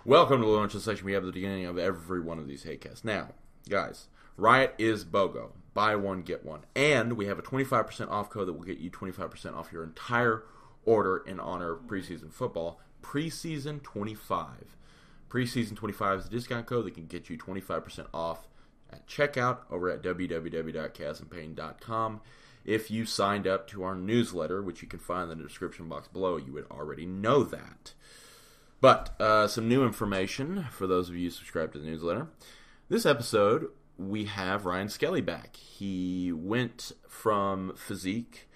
Welcome to the launch section. We have the beginning of every one of these Hatecasts. Now, guys, Riot is BOGO. Buy one, get one. And we have a 25% off code that will get you 25% off your entire order in honor of preseason football. Preseason 25. Preseason 25 is the discount code that can get you 25% off at checkout over at www.casandpain.com. If you signed up to our newsletter, which you can find in the description box below, you would already know that. But some new information for those of you subscribed to the newsletter. This episode, we have Ryan Skellie back. He went from physique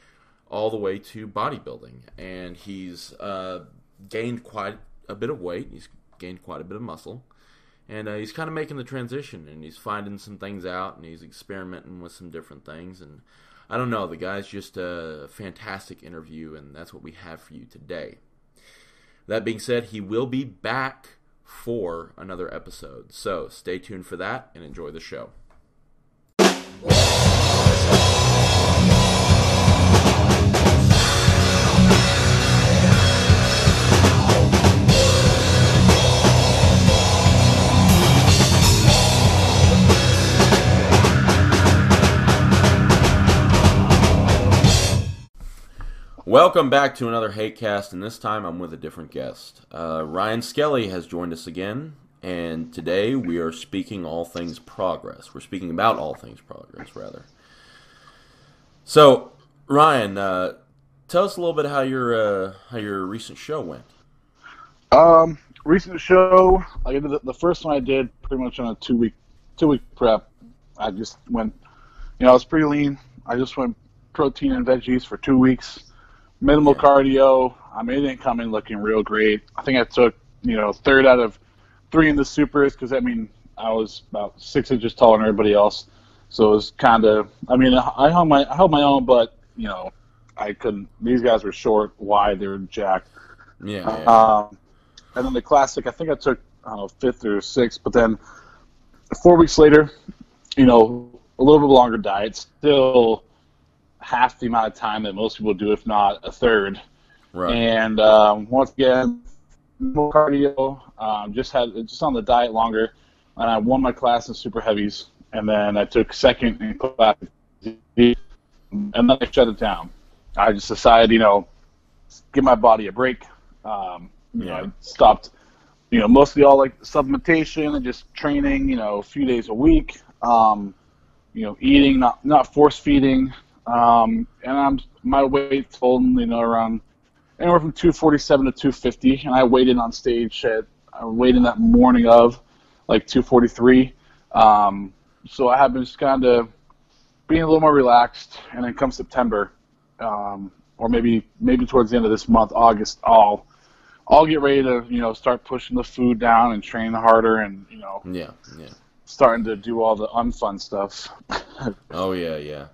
all the way to bodybuilding, and he's gained quite a bit of weight. He's gained quite a bit of muscle, and he's kind of making the transition, and he's finding some things out, and he's experimenting with some different things, and I don't know, the guy's just a fantastic interview, and that's what we have for you today. That being said, he will be back for another episode. So stay tuned for that and enjoy the show. Welcome back to another Hatecast, and this time I'm with a different guest. Ryan Skellie has joined us again, and today we are speaking all things progress. We're speaking about all things progress, rather. So, Ryan, tell us a little bit how your recent show went. Recent show, I did the first one I did pretty much on a two week prep. I just went, I was pretty lean. I just went protein and veggies for 2 weeks. Minimal cardio. I mean, it didn't come in looking real great. I think I took, third out of 3 in the supers because, I was about 6 inches taller than everybody else. So it was kind of, I held my own, but, I couldn't. These guys were short, wide, they were jacked. Yeah. And then the classic, I think I took, 5th or 6th, but then 4 weeks later, a little bit longer diet, still half the amount of time that most people do, if not a third. Right. And once again, more cardio, just on the diet longer, and I won my class in super heavies, and then I took second in class, and then I shut it down. I just decided, give my body a break. I stopped, mostly all like supplementation and just training, a few days a week, eating, not force feeding. And my weight's holding, around anywhere from 247 to 250, and I weighed in on stage I weighed in that morning of like 243. So I have been just kind of being a little more relaxed, and then come September, or maybe towards the end of this month, August, I'll get ready to, start pushing the food down and train harder and, starting to do all the unfun stuff. Oh, yeah.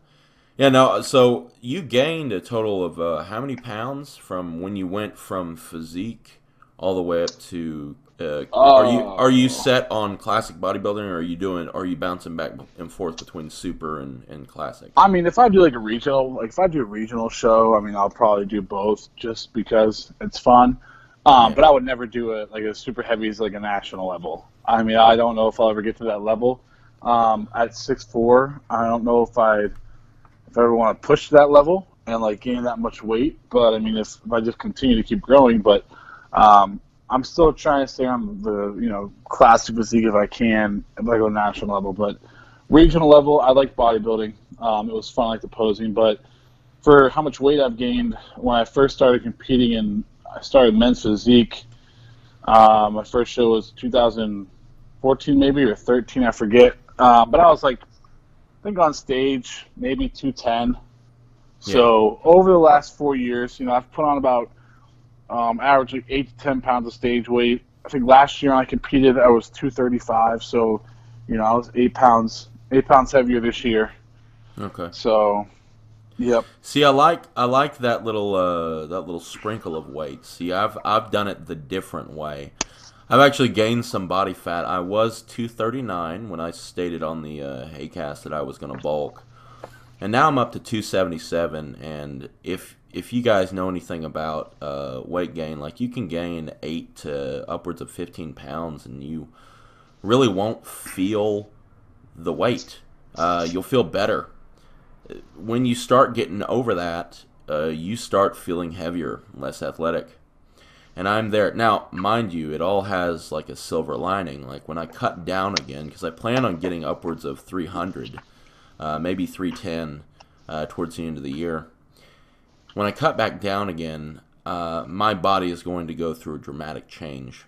Yeah, no, so you gained a total of how many pounds from when you went from physique all the way up to are you set on classic bodybuilding, or are you bouncing back and forth between super and classic? If I do a regional show, I'll probably do both just because it's fun. But I would never do a super heavies like a national level. I don't know if I'll ever get to that level. At 6'4", I don't know if I ever want to push that level and gain that much weight, but if I just continue to keep growing, but I'm still trying to stay on the classic physique if I can if I go national level. But regional level, I like bodybuilding. It was fun, I like the posing, but for how much weight I've gained when I first started competing I started men's physique. My first show was 2014 maybe or 13, I forget. But I was I think on stage maybe 210. So over the last 4 years, I've put on about average 8 to 10 pounds of stage weight. I think last year when I competed, I was 235. So I was 8 pounds heavier this year. Okay. So, yep. See, I like that little sprinkle of weight. See, I've done it the different way. I've actually gained some body fat. I was 239 when I stated on the Hatecast that I was going to bulk, and now I'm up to 277. And if if you guys know anything about weight gain, like you can gain 8 to upwards of 15 pounds, and you really won't feel the weight. You'll feel better. When you start getting over that, you start feeling heavier, less athletic. And I'm there. Now, mind you, it all has like a silver lining. Like when I cut down again, because I plan on getting upwards of 300, maybe 310 towards the end of the year. When I cut back down again, my body is going to go through a dramatic change.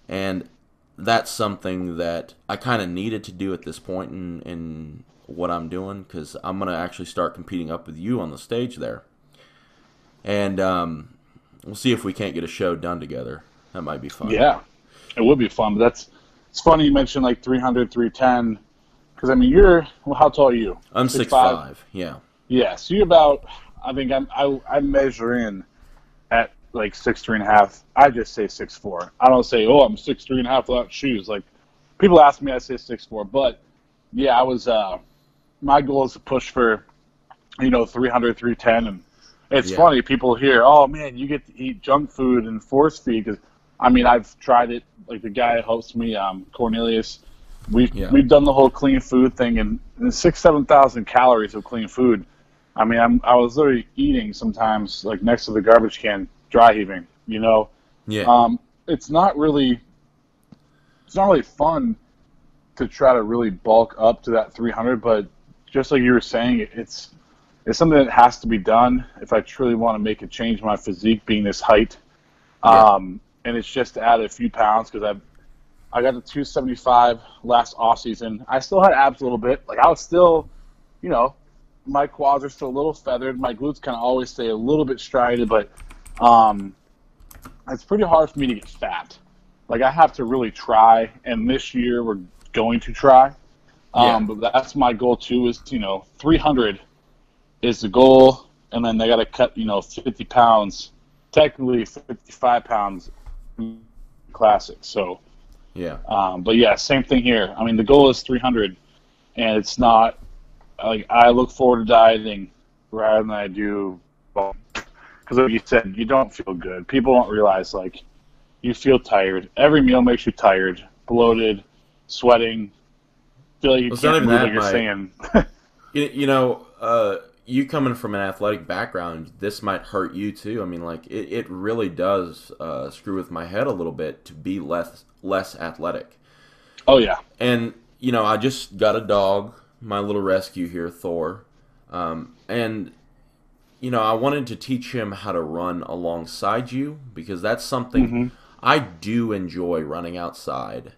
And that's something that I kind of needed to do at this point in what I'm doing, because I'm going to actually start competing up with you on the stage there. And we'll see if we can't get a show done together. That might be fun. Yeah, it would be fun. But it's funny you mentioned like 300, 310, because I mean how tall are you? I'm 6'5". Yeah. Yeah, so you're about, I think I measure in at like 6'3.5". I just say 6'4". I don't say, I'm 6'3.5" without shoes. Like people ask me, I say 6'4". But yeah, I was. My goal is to push for, 300, 310, and it's funny. People hear, oh man, you get to eat junk food and force feed. Because I mean, I've tried it. Like the guy who helps me, Cornelius. We've done the whole clean food thing, and 6,000-7,000 calories of clean food. I mean, I was literally eating sometimes like next to the garbage can, dry heaving. Yeah. It's not really fun to try to really bulk up to that 300, but just like you were saying, it's something that has to be done if I truly want to make a change in my physique, being this height. And it's just to add a few pounds, because I got to 275 last off season. I still had abs a little bit. Like I was still, my quads are still a little feathered. My glutes kind of always stay a little bit striated, but it's pretty hard for me to get fat. Like I have to really try, and this year we're going to try. But that's my goal too, is 300 is the goal, and then they got to cut 50 pounds, technically 55 pounds classic. So but yeah, same thing here. I mean, the goal is 300, and it's not like I look forward to dieting rather than I do, because like you said, you don't feel good. People don't realize, like, you feel tired. Every meal makes you tired, bloated, sweating. Feel like you can't move, like you're saying. You coming from an athletic background, this might hurt you too. I mean, like it really does screw with my head a little bit to be less athletic. Oh yeah. And I just got a dog, my little rescue here, Thor, and I wanted to teach him how to run alongside you, because that's something I do enjoy, running outside.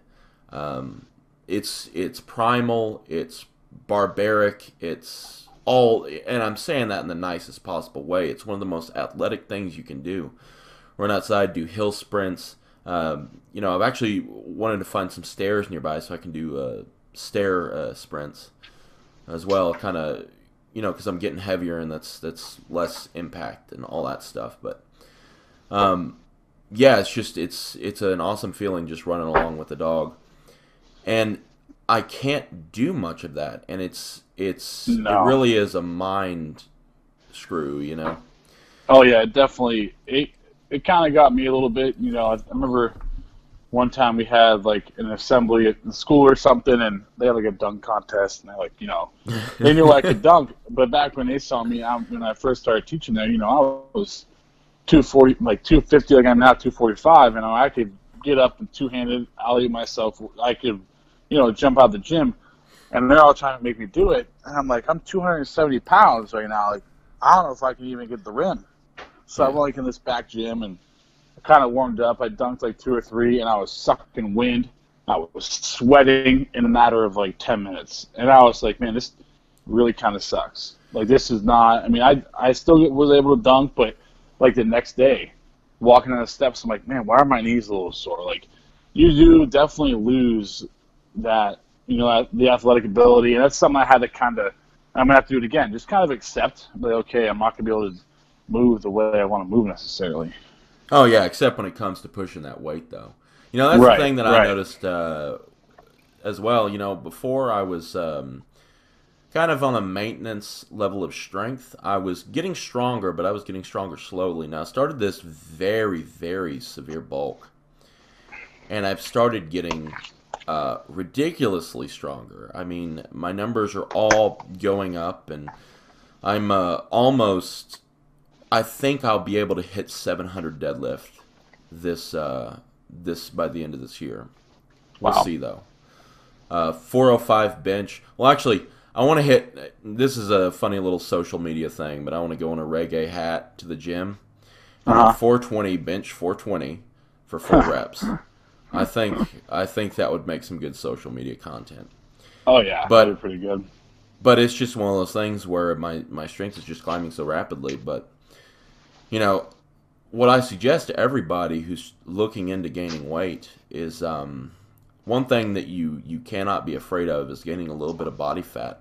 It's primal, it's barbaric, it's all, and I'm saying that in the nicest possible way. It's one of the most athletic things you can do. Run outside, do hill sprints. I've actually wanted to find some stairs nearby so I can do stair sprints as well, kind of, because I'm getting heavier, and that's less impact and all that stuff. But it's an awesome feeling just running along with the dog. And I can't do much of that, and it really is a mind screw, Oh yeah, definitely. It kind of got me a little bit. I remember one time we had like an assembly at the school or something, and they had like a dunk contest, and they're like, they knew I could dunk. But back when they saw me, when I first started teaching there, I was 240, like 250, like I'm now 245, and I could get up and two-handed alley myself. I could, jump out of the gym, and they're all trying to make me do it. And I'm like, I'm 270 pounds right now. Like, I don't know if I can even get the rim. So I went like in this back gym, and I kind of warmed up. I dunked like 2 or 3, and I was sucking wind. I was sweating in a matter of like 10 minutes. And I was like, man, this really kind of sucks. Like, this is not, I mean, I still was able to dunk, but like the next day, walking on the steps, I'm like, man, why are my knees a little sore? Like, you do definitely lose that, the athletic ability. And that's something I had to I'm going to have to do it again. Just kind of accept, like, okay, I'm not going to be able to move the way I want to move necessarily. Oh, yeah, except when it comes to pushing that weight, though. That's the thing that I noticed as well. Before I was kind of on a maintenance level of strength. I was getting stronger, but I was getting stronger slowly. Now, I started this very, very severe bulk, and I've started getting ridiculously stronger. I mean, my numbers are all going up, and I'm almost... I think I'll be able to hit 700 deadlift this by the end of this year. We'll see, though. 405 bench. Well, actually, I want to hit... This is a funny little social media thing, but I want to go in a reggae hat to the gym. 420, bench 420 for 4 reps. I think that would make some good social media content. Oh, yeah. That'd be pretty good. But it's just one of those things where my strength is just climbing so rapidly. But, you know, what I suggest to everybody who's looking into gaining weight is one thing that you cannot be afraid of is gaining a little bit of body fat.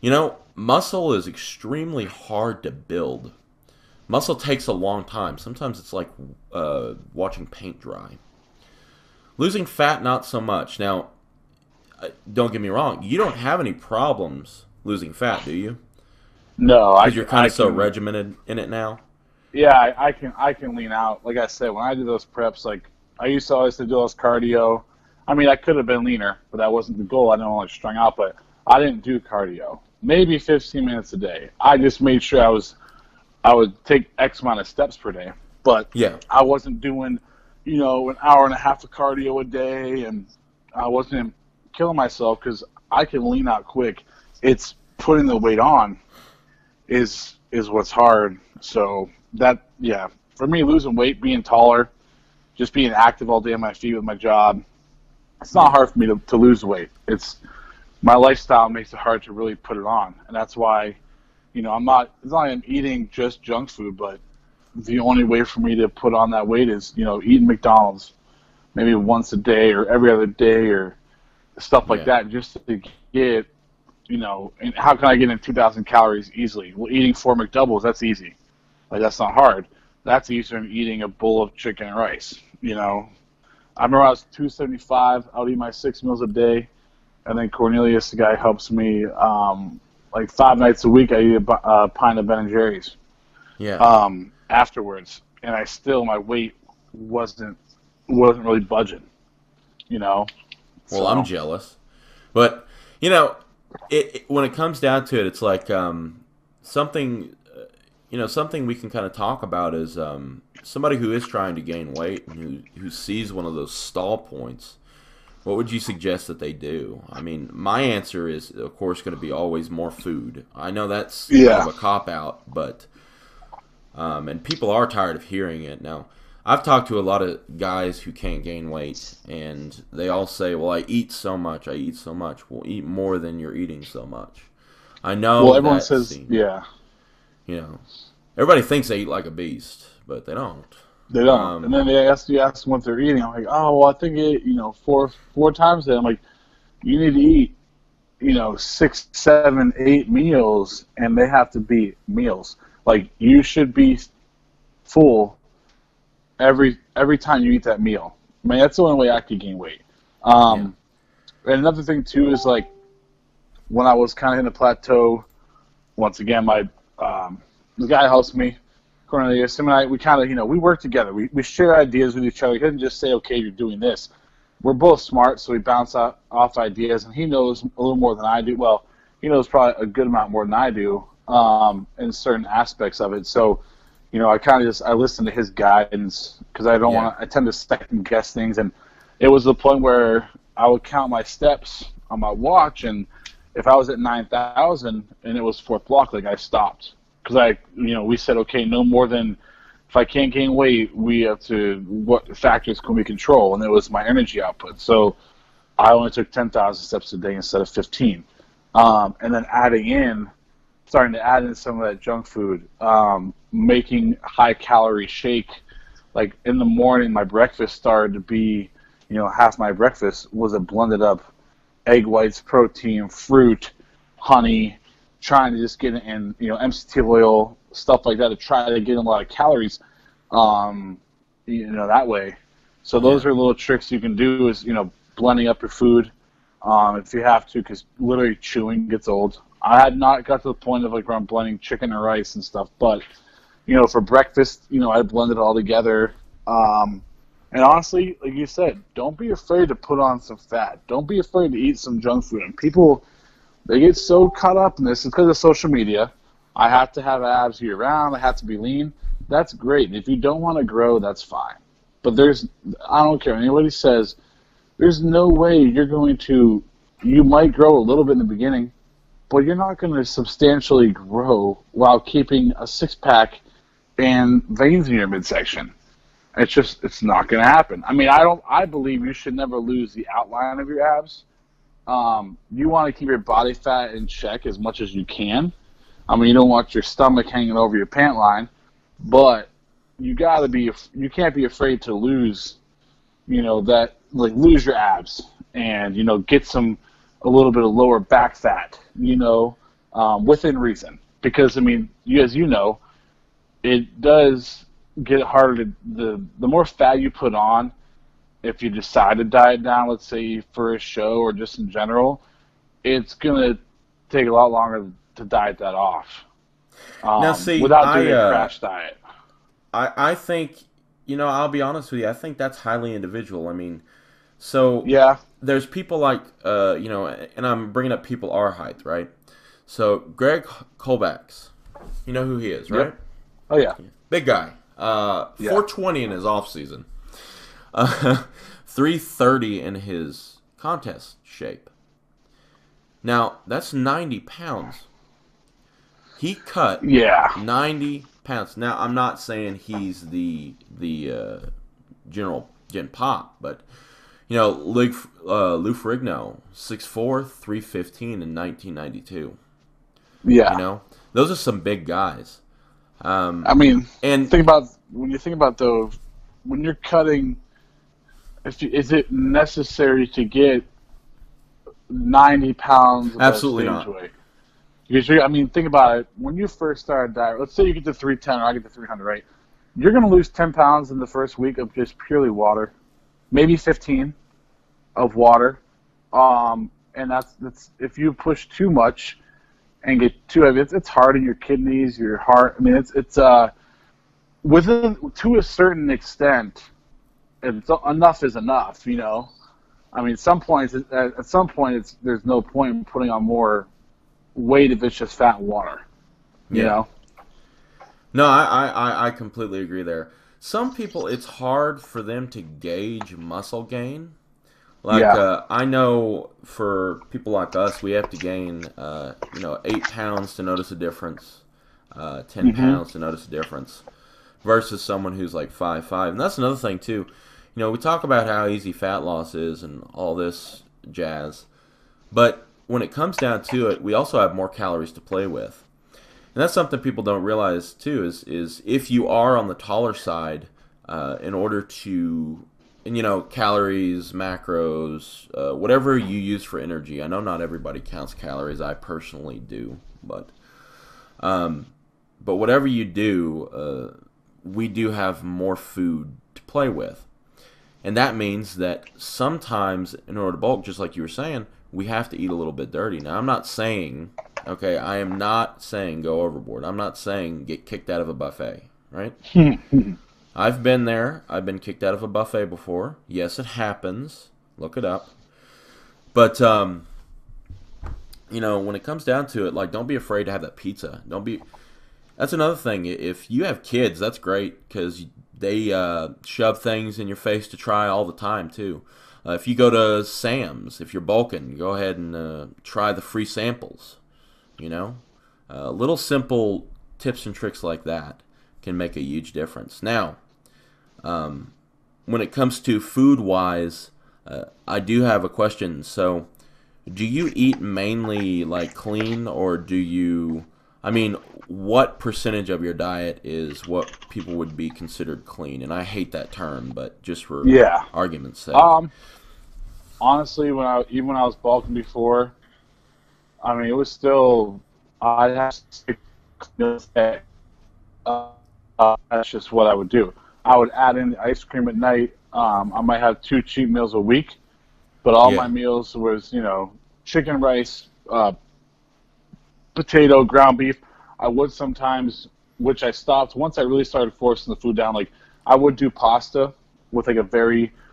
You know, muscle is extremely hard to build. Muscle takes a long time. Sometimes it's like watching paint dry. Losing fat, not so much. Now, don't get me wrong. You don't have any problems losing fat, do you? No, because you're kind of so regimented in it now. Yeah, I can lean out. Like I said, when I do those preps, like I used to always do those cardio. I mean, I could have been leaner, but that wasn't the goal. I didn't want to strung out, but I didn't do cardio. Maybe 15 minutes a day. I just made sure I would take X amount of steps per day, but yeah, I wasn't doing, an hour and a half of cardio a day, and I wasn't killing myself because I can lean out quick. It's putting the weight on is what's hard. So that, yeah, for me, losing weight, being taller, just being active all day on my feet with my job, it's not hard for me to lose weight. It's my lifestyle makes it hard to really put it on, and that's why, it's not like I'm eating just junk food, but the only way for me to put on that weight is, eating McDonald's maybe once a day or every other day or stuff like that, just to get, and how can I get in 2,000 calories easily? Well, eating 4 McDoubles, that's easy. Like, that's not hard. That's easier than eating a bowl of chicken and rice, I remember I was 275. I would eat my 6 meals a day, and then Cornelius, the guy, helps me, like 5 nights a week. I eat a pint of Ben & Jerry's. Yeah. Afterwards, and my weight wasn't really budging, Well, so. I'm jealous, but when it comes down to it, it's like something we can kind of talk about is somebody who is trying to gain weight and who sees one of those stall points. What would you suggest that they do? I mean, my answer is, of course, going to be always more food. I know that's kind of a cop-out, but and people are tired of hearing it. Now, I've talked to a lot of guys who can't gain weight, and they all say, well, I eat so much. Well, eat more than you're eating so much. I know. Well, everyone says, yeah. Everybody thinks they eat like a beast, but they don't. They don't. And then you ask them what they're eating. I'm like, oh, well, I think four times a day. I'm like, you need to eat, 6, 7, 8 meals, and they have to be meals. Like, you should be full every time you eat that meal. I mean, that's the only way I could gain weight. And another thing, too, is, like, when I was kind of in a plateau, once again, the guy helps me, Cornelius, him and I, we kind of, we work together. We share ideas with each other. He doesn't just say, okay, you're doing this. We're both smart, so we bounce off ideas, and he knows a little more than I do. Well, he knows probably a good amount more than I do in certain aspects of it. So, I kind of I listen to his guidance because I don't want to, I tend to second guess things. And it was the point where I would count my steps on my watch, and if I was at 9,000 and it was 4th block, like, I stopped. Because we said, okay, no more than, if I can't gain weight, we have to, what factors can we control? And it was my energy output. So I only took 10,000 steps a day instead of 15. And then starting to add in some of that junk food, making high-calorie shake. Like, in the morning, my breakfast started to be, half my breakfast was a blended up egg whites, protein, fruit, honey, trying to just get in, MCT oil, stuff like that, to try to get in a lot of calories, that way. So those are little tricks you can do is, blending up your food if you have to, because literally chewing gets old. I had not got to the point of like where I'm blending chicken and rice and stuff, but for breakfast, I blend it all together. And honestly, like you said, don't be afraid to put on some fat. Don't be afraid to eat some junk food. And people, they get so caught up in this. It's because of social media. I have to have abs year round. I have to be lean. That's great. And if you don't want to grow, that's fine. But I don't care. Anybody says, there's no way you're going to, you might grow a little bit in the beginning, but you're not going to substantially grow while keeping a six-pack and veins in your midsection. It's not going to happen. I mean, I believe you should never lose the outline of your abs. You want to keep your body fat in check as much as you can. I mean, you don't want your stomach hanging over your pant line, but you can't be afraid to lose, lose your abs and, get a little bit of lower back fat, within reason. Because, I mean, as you know, it does get harder the more fat you put on, if you decide to diet down, let's say for a show or just in general, it's going to take a lot longer to diet that off. Now, see, without doing a crash diet. I think, I'll be honest with you, I think that's highly individual. I mean, so yeah, there's people like, and I'm bringing up people our height, right? So Greg Colbacks, you know who he is, right? Yep. Oh, yeah. Big guy. 420 in his off season. 330 in his contest shape. Now, that's 90 pounds. He cut 90 pounds. Now, I'm not saying he's the general Gen Pop, but, Lou Ferrigno, 6'4", 315 in 1992. Yeah. Those are some big guys. I mean, and when you think about those, when you're cutting, is it necessary to get 90 pounds of absolutely not weight? Because think about it. When you first start a diet, let's say you get to 310 or I get to 300, right? You're going to lose 10 pounds in the first week of just purely water, maybe 15 of water, and that's if you push too much and get too heavy, it's hard on your kidneys, your heart. I mean, it's to a certain extent, enough is enough. I mean, at some point, there's no point in putting on more weight if it's just fat and water. You know. No, I completely agree there. Some people, it's hard for them to gauge muscle gain. Like, I know for people like us, we have to gain, 8 pounds to notice a difference, 10 pounds to notice a difference, versus someone who's like 5'5". And that's another thing, too. We talk about how easy fat loss is and all this jazz, but when it comes down to it, we also have more calories to play with. And that's something people don't realize, too, is if you are on the taller side, in order to... And, calories, macros, whatever you use for energy. I know not everybody counts calories. I personally do. But whatever you do, we do have more food to play with. And that means that sometimes, in order to bulk, just like you were saying, we have to eat a little bit dirty. Now, I'm not saying, I am not saying go overboard. I'm not saying get kicked out of a buffet, right? I've been there. I've been kicked out of a buffet before. Yes, it happens. Look it up. But, when it comes down to it, don't be afraid to have that pizza. That's another thing. If you have kids, that's great because they shove things in your face to try all the time, too. If you go to Sam's, if you're bulking, go ahead and try the free samples. Little simple tips and tricks like that can make a huge difference. Now, when it comes to food-wise, I do have a question. So, do you eat mainly clean, or do you? I mean, what percentage of your diet is what people would be considered clean? And I hate that term, but just for argument's sake. Honestly, when I was bulking before, I mean, it was still I have 6 meals a day. That's just what I would do. I would add in the ice cream at night. I might have 2 cheat meals a week, but all my meals was, chicken, rice, potato, ground beef. I would sometimes, which I stopped once I really started forcing the food down. Like I would do pasta with like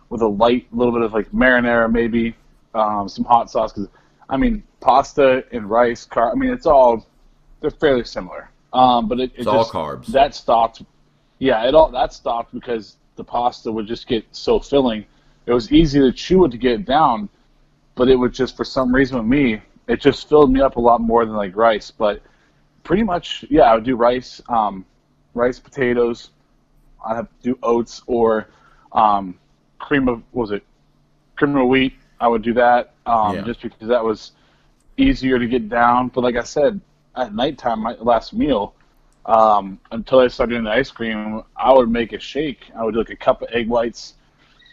with a light little bit of like marinara, maybe some hot sauce. Cause I mean, pasta and rice, I mean, they're fairly similar. But It's all carbs. That stopped. Yeah, that stopped because the pasta would just get so filling. It was easy to chew it to get it down, but it would just, for some reason with me, it just filled me up a lot more than like rice. But pretty much, yeah, I would do rice, potatoes. I have to do oats or cream of wheat. I would do that just because that was easier to get down. But like I said, at nighttime, my last meal, until I started doing the ice cream, I would make a shake. I would do like a cup of egg whites,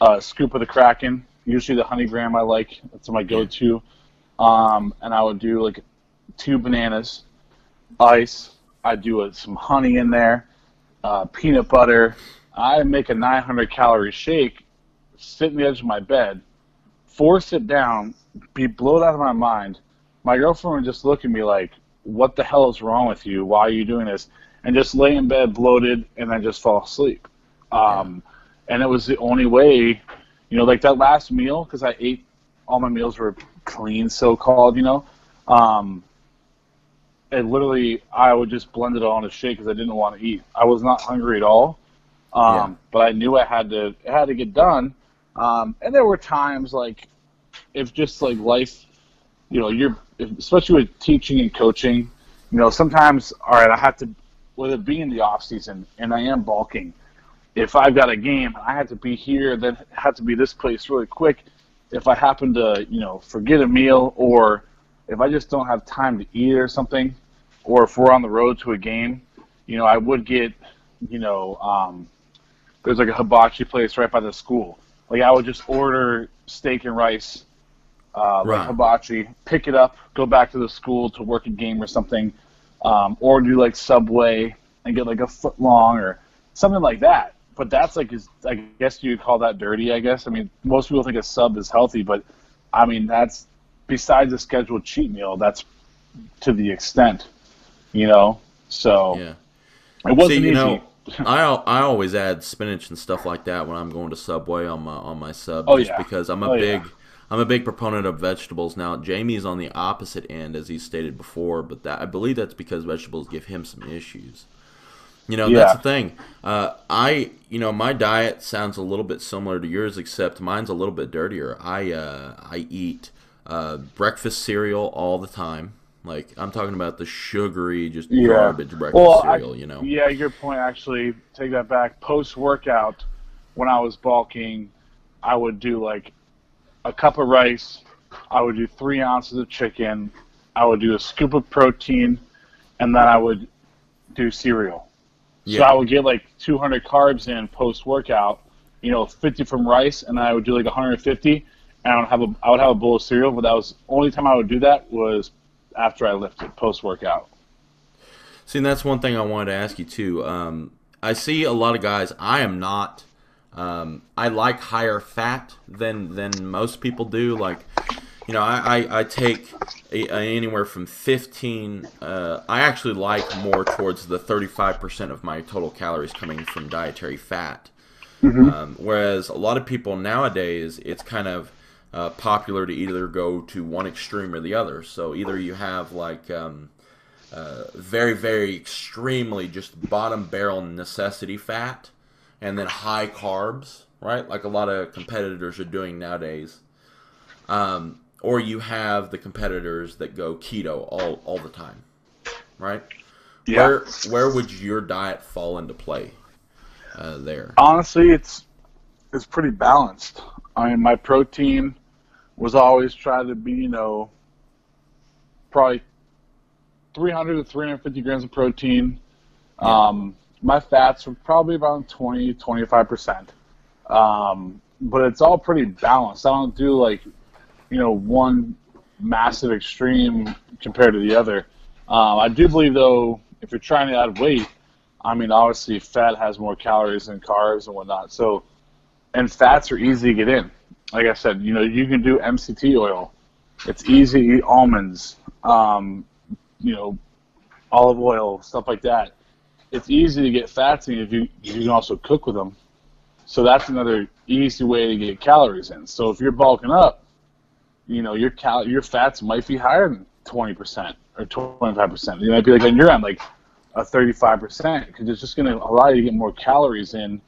a scoop of the Kraken, usually the honey graham I like. That's my go-to. And I would do like 2 bananas, ice. I'd do some honey in there, peanut butter. I make a 900-calorie shake, sit in the edge of my bed, force it down, be blown out of my mind. My girlfriend would just look at me like, what the hell is wrong with you? Why are you doing this? And just lay in bed bloated and then just fall asleep. And it was the only way, like that last meal, because I ate, all my meals were clean, so-called, and literally I would just blend it all in a shake because I didn't want to eat. I was not hungry at all, but I knew it had to get done. And there were times like, if just like life, especially with teaching and coaching, sometimes, all right, I have to, with it being the off season and I am bulking, if I've got a game, I have to be here, then have to be this place really quick. If I happen to, forget a meal, or if I just don't have time to eat or something, or if we're on the road to a game, I would get, there's like a hibachi place right by the school. Like I would just order steak and rice, like hibachi, pick it up, go back to the school to work a game or something, or do like Subway and get like a foot long or something like that. But that's like, I guess you'd call that dirty, I guess. I mean, most people think a sub is healthy, but I mean, that's besides a scheduled cheat meal, that's to the extent, so yeah. It wasn't easy. I always add spinach and stuff like that when I'm going to Subway on my sub, because I'm a big proponent of vegetables. Now, Jamie's on the opposite end, as he stated before, but I believe that's because vegetables give him some issues. That's the thing. My diet sounds a little bit similar to yours, except mine's a little bit dirtier. I eat breakfast cereal all the time. Like, I'm talking about the sugary, just garbage breakfast cereal, Yeah, your point, actually, take that back. Post-workout, when I was bulking, I would do, like, a cup of rice. I would do 3 ounces of chicken. I would do a scoop of protein, and then I would do cereal. So I would get like 200 carbs in post-workout, 50 from rice, and then I would do like 150, and I would have a bowl of cereal. But that was the only time I would do that was after I lifted post-workout. See, and that's one thing I wanted to ask you too. I see a lot of guys. I am not. I like higher fat than most people do. Like, I take anywhere from 15. I actually like more towards the 35% of my total calories coming from dietary fat. Mm-hmm. Whereas a lot of people nowadays, it's kind of popular to either go to one extreme or the other. So either you have like very, very extremely just bottom barrel necessity fat, and then high carbs, right? Like a lot of competitors are doing nowadays. Or you have the competitors that go keto all the time, right? Yeah. Where would your diet fall into play there? Honestly, it's pretty balanced. I mean, my protein was always trying to be, probably 300 to 350 grams of protein. Yeah. My fats were probably around 20-25%. But it's all pretty balanced. I don't do like, one massive extreme compared to the other. I do believe, though, if you're trying to add weight, I mean, obviously fat has more calories than carbs and whatnot. So, and fats are easy to get in. Like I said, you can do MCT oil. It's easy to eat almonds. olive oil, stuff like that. It's easy to get fats in if you can also cook with them. So that's another easy way to get calories in. So if you're bulking up, your fats might be higher than 20% or 25%. You might be like on your end, like a 35%, because it's just going to allow you to get more calories in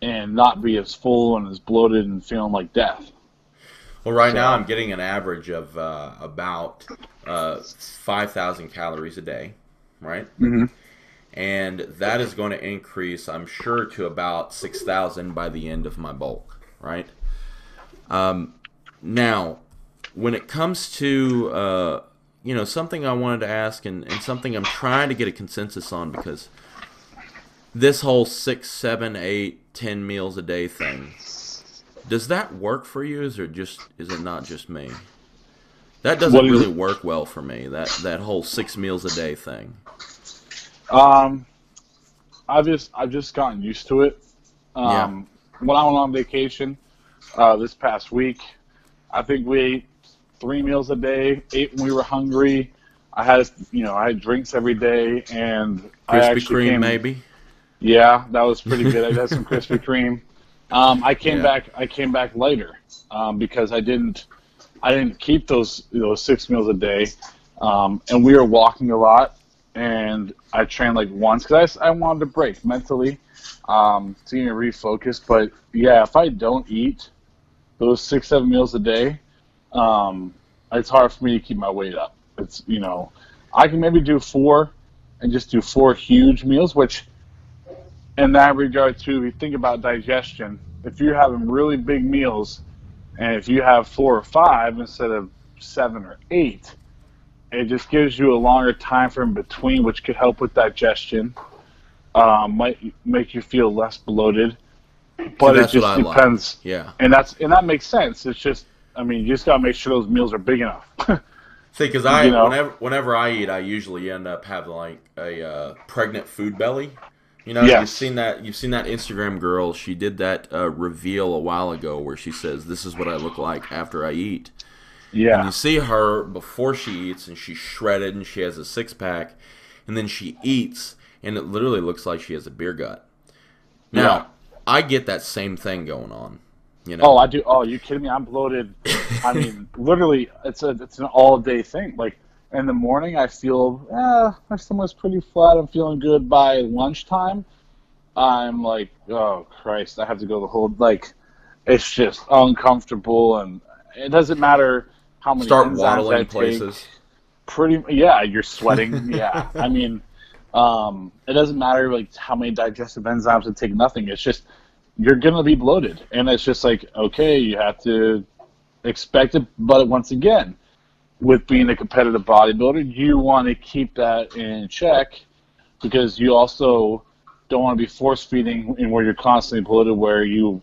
and not be as full and as bloated and feeling like death. Well, right now I'm getting an average of about 5,000 calories a day, right? Mm-hmm. And that is going to increase, I'm sure, to about 6,000 by the end of my bulk, right? Now, when it comes to, something I wanted to ask and something I'm trying to get a consensus on, because this whole 6, 7, 8, 10 meals a day thing, does that work for you, is it not just me? That doesn't really work well for me, that whole 6 meals a day thing. I've just gotten used to it. When I went on vacation this past week, I think we ate 3 meals a day, ate when we were hungry. I had drinks every day, and Krispy Kreme maybe. Yeah, that was pretty good. I had some Krispy Kreme. I came back later because I didn't keep those 6 meals a day, and we were walking a lot, and I trained like once because I wanted to break mentally to get me refocused. But yeah, if I don't eat those 6, 7 meals a day, it's hard for me to keep my weight up. It's I can maybe do 4 and just do 4 huge meals, which in that regard too, if you think about digestion, if you're having really big meals and if you have 4 or 5 instead of 7 or 8, it just gives you a longer time frame between, which could help with digestion. Might make you feel less bloated, but it just depends. Like. Yeah, and that makes sense. It's just, you just gotta make sure those meals are big enough. See, because whenever I eat, I usually end up having like a pregnant food belly. Yes. You've seen that Instagram girl. She did that reveal a while ago where she says, "This is what I look like after I eat." Yeah. And you see her before she eats, and she's shredded, and she has a 6-pack, and then she eats, and it literally looks like she has a beer gut. Now, I get that same thing going on. Oh, I do. Oh, are you kidding me? I'm bloated. Literally, it's an all-day thing. Like, in the morning, I feel, my stomach's pretty flat. I'm feeling good. By lunchtime, I'm like, oh, Christ, I have to go the whole, it's just uncomfortable, and it doesn't matter how many Start enzymes waddling I take. places. You're sweating. Yeah. It doesn't matter, how many digestive enzymes I take, nothing. It's just, you're going to be bloated. And it's just like, okay, you have to expect it. But once again, with being a competitive bodybuilder, you want to keep that in check because you also don't want to be force-feeding in where you're constantly bloated, where you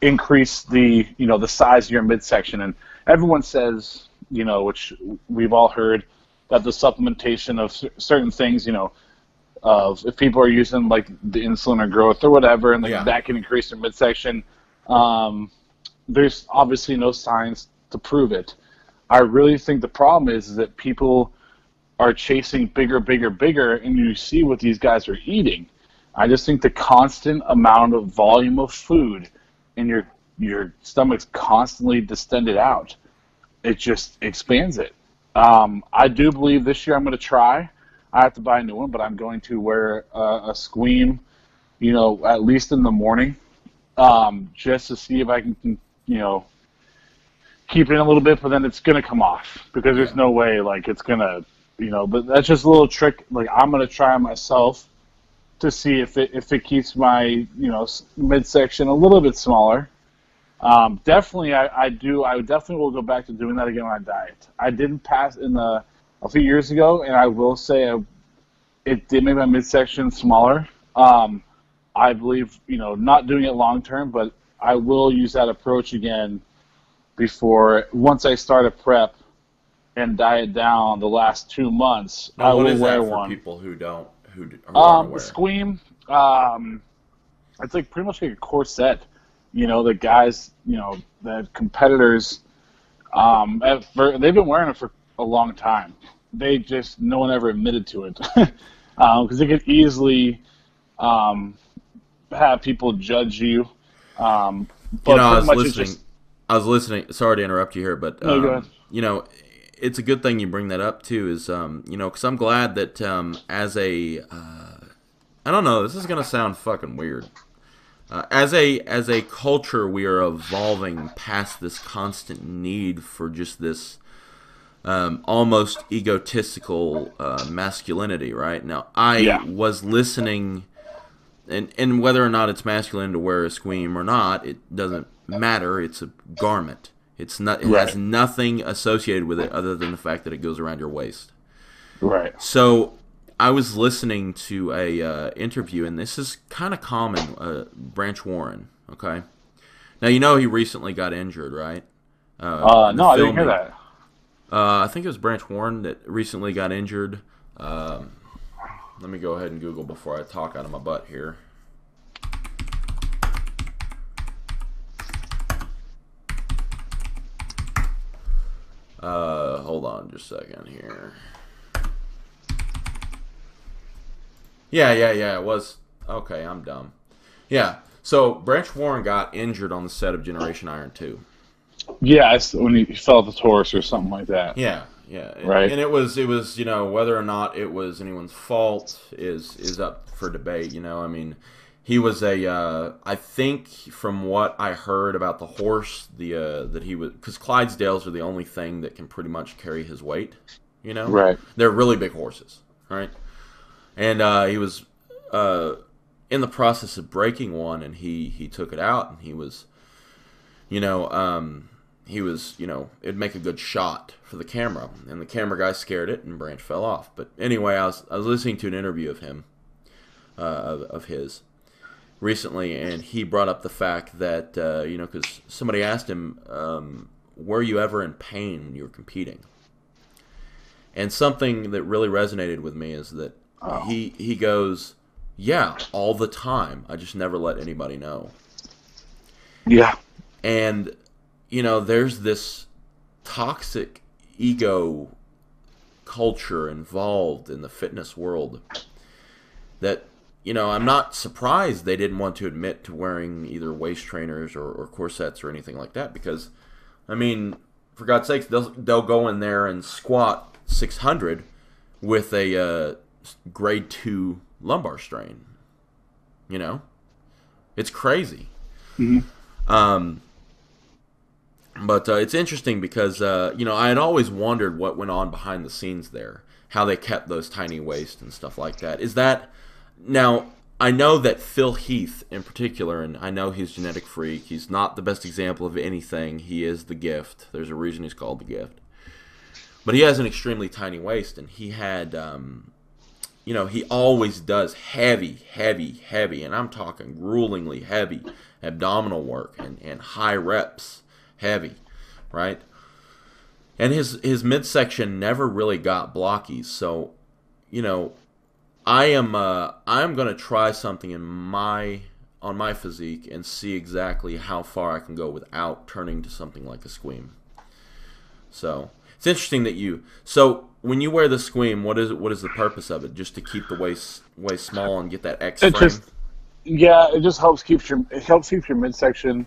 increase the size of your midsection. And everyone says, which we've all heard, that the supplementation of certain things, of if people are using like the insulin or growth or whatever, and that can increase their midsection. There's obviously no science to prove it. I really think the problem is that people are chasing bigger, bigger, bigger, and you see what these guys are eating. I just think the constant amount of volume of food in your stomach's constantly distended out. It just expands it. I do believe this year I'm going to try. I have to buy a new one, but I'm going to wear a squeam, at least in the morning, just to see if I can, keep it in a little bit, but then it's going to come off because there's no way, it's going to, but that's just a little trick. I'm going to try myself to see if it keeps my, midsection a little bit smaller. Definitely, I definitely will go back to doing that again on my diet. I didn't pass a few years ago, and I will say it did make my midsection smaller. I believe, not doing it long term, but I will use that approach again once I start a prep and diet down the last 2 months. Now, I will wear one. For people who aren't aware? The squeam, it's pretty much like a corset. The guys, the competitors, they've been wearing it for a long time. no one ever admitted to it. Because it could easily have people judge you. You know, But pretty much it's just, I was listening. Sorry to interrupt you here, but no, go ahead. you know, it's a good thing you bring that up too. Is you know, because I'm glad that as a I don't know, this is gonna sound fucking weird. As a culture, we are evolving past this constant need for just this almost egotistical masculinity. Right now, I Yeah, was listening, and whether or not it's masculine to wear a squeam or not, it doesn't matter. It's a garment. It's not. It has right, nothing associated with it other than the fact that it goes around your waist. right. So I was listening to a interview, and this is kind of common. Branch Warren, okay. Now you know he recently got injured, right? In the No, I didn't hear filming. that. I think it was Branch Warren that recently got injured. Let me go ahead and Google before I talk out of my butt here. Hold on just a second here. Yeah, it was. Okay, I'm dumb. Yeah, so Branch Warren got injured on the set of Generation Iron 2. Yeah, when he fell off the horse or something like that. Yeah, Right. and it was you know, whether or not it was anyone's fault is up for debate. You know, I mean, he was I think from what I heard about the horse, that he was, because Clydesdales are the only thing that can pretty much carry his weight. You know, Right. they're really big horses, right? And he was in the process of breaking one, and he took it out, and he was, you know, it'd make a good shot for the camera, and the camera guy scared it, and Branch fell off. But anyway, I was listening to an interview of him, of his, recently, and he brought up the fact that you know, because somebody asked him, were you ever in pain when you were competing? And something that really resonated with me is that he goes, yeah, all the time. I just never let anybody know. Yeah. And you know, there's this toxic ego culture involved in the fitness world that, you know, I'm not surprised they didn't want to admit to wearing either waist trainers or corsets or anything like that, because, I mean, for God's sakes, they'll go in there and squat 600 with a grade 2 lumbar strain. You know? It's crazy. Mm-hmm. But it's interesting because, you know, I had always wondered what went on behind the scenes there, how they kept those tiny waists and stuff like that. Is that, now, I know that Phil Heath in particular, and I know he's genetic freak, he's not the best example of anything, he is the gift. There's a reason he's called the gift. But he has an extremely tiny waist, and he had, you know, he always does heavy, and I'm talking gruelingly heavy abdominal work and high reps. Heavy, right? And his midsection never really got blocky. So, you know, I'm gonna try something on my physique and see exactly how far I can go without turning to something like a squeam. So it's interesting that so when you wear the squeam, what is the purpose of it? Just to keep the waist small and get that X It frame? it just helps keep your midsection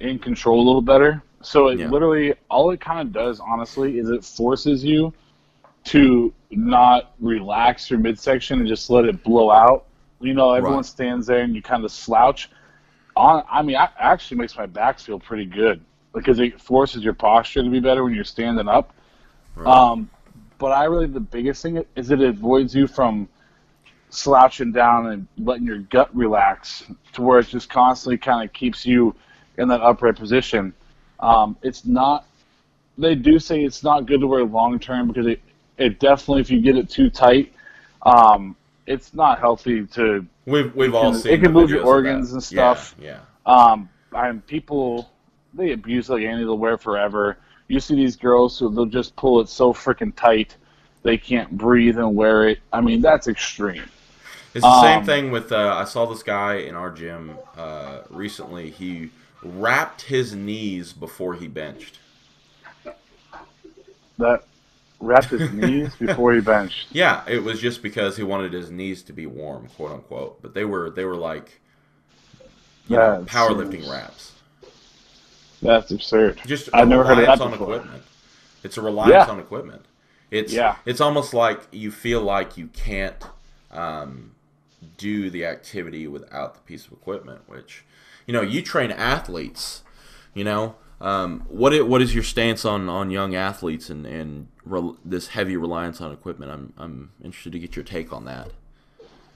in control a little better. So it Yeah. literally, all it kind of does, honestly, is it forces you to not relax your midsection and just let it blow out. You know, everyone Right. stands there and you kind of slouch. I mean, it actually makes my back feel pretty good because it forces your posture to be better when you're standing up. Right. But the biggest thing is it avoids you from slouching down and letting your gut relax to where it just constantly kind of keeps you in that upright position. It's not. They do say it's not good to wear long term because it definitely, if you get it too tight, it's not healthy to. We've all It seen the can move your videos of that. organs and stuff. Yeah. And people, they abuse like Annie. They'll wear it forever. You see these girls who they'll just pull it so freaking tight they can't breathe and wear it. I mean, that's extreme. It's the same thing with, I saw this guy in our gym recently. He wrapped his knees before he benched. That Wrapped his knees before he benched. Yeah, it was just because he wanted his knees to be warm, quote unquote. But they were like, powerlifting wraps. That's absurd. Just a I've never heard of reliance that on before. equipment. It's a reliance on equipment. It's almost like you feel like you can't do the activity without the piece of equipment. Which, you train athletes. What is your stance on young athletes and this heavy reliance on equipment? I'm interested to get your take on that.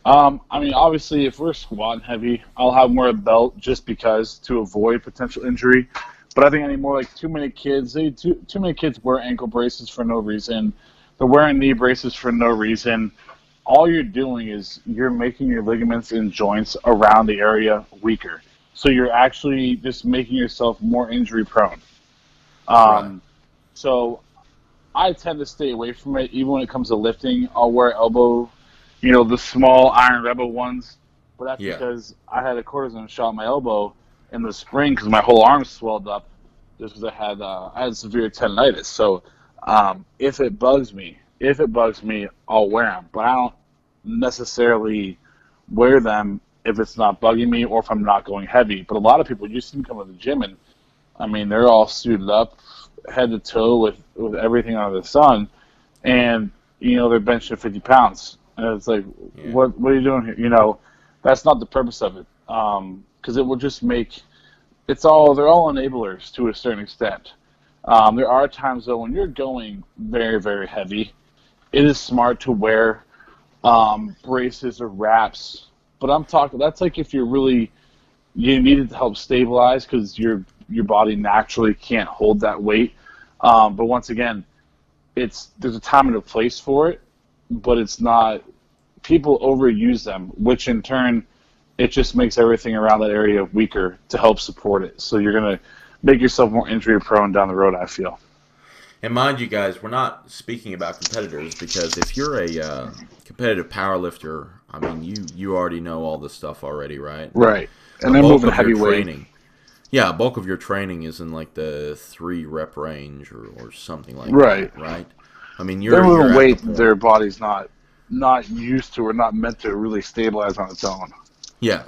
I mean, obviously, if we're squatting heavy, I'll have more of a belt just because to avoid potential injury. But I think anymore, like too many kids wear ankle braces for no reason. They're wearing knee braces for no reason. All you're doing is you're making your ligaments and joints around the area weaker. So you're actually just making yourself more injury prone. Right. So I tend to stay away from it. Even when it comes to lifting, I'll wear elbow, the small Iron Rebel ones. But that's because I had a cortisone shot in my elbow in the spring because my whole arm swelled up just because I had severe tendonitis. So if it bugs me, I'll wear them. But I don't necessarily wear them if it's not bugging me or if I'm not going heavy. But a lot of people, you see them come to the gym, and I mean, they're all suited up, head to toe with everything under the sun, and they're benching 50 pounds. And it's like, what are you doing here? That's not the purpose of it, because it will just make they're all enablers to a certain extent. There are times though when you're going very, very heavy, it is smart to wear braces or wraps. But I'm talking, that's like if you need it to help stabilize because your body naturally can't hold that weight. But once again, there's a time and a place for it, but it's not, people overuse them, which in turn, it just makes everything around that area weaker to help support it. So you're going to make yourself more injury prone down the road, I feel. And mind you guys, we're not speaking about competitors because if you're a competitive powerlifter, I mean, you already know all this stuff already, right? Right. And they're moving heavyweight. Yeah, a bulk of your training is in like the 3 rep range or something like that, right? I mean, they're moving weight their body's not used to or not meant to really stabilize on its own. Yeah.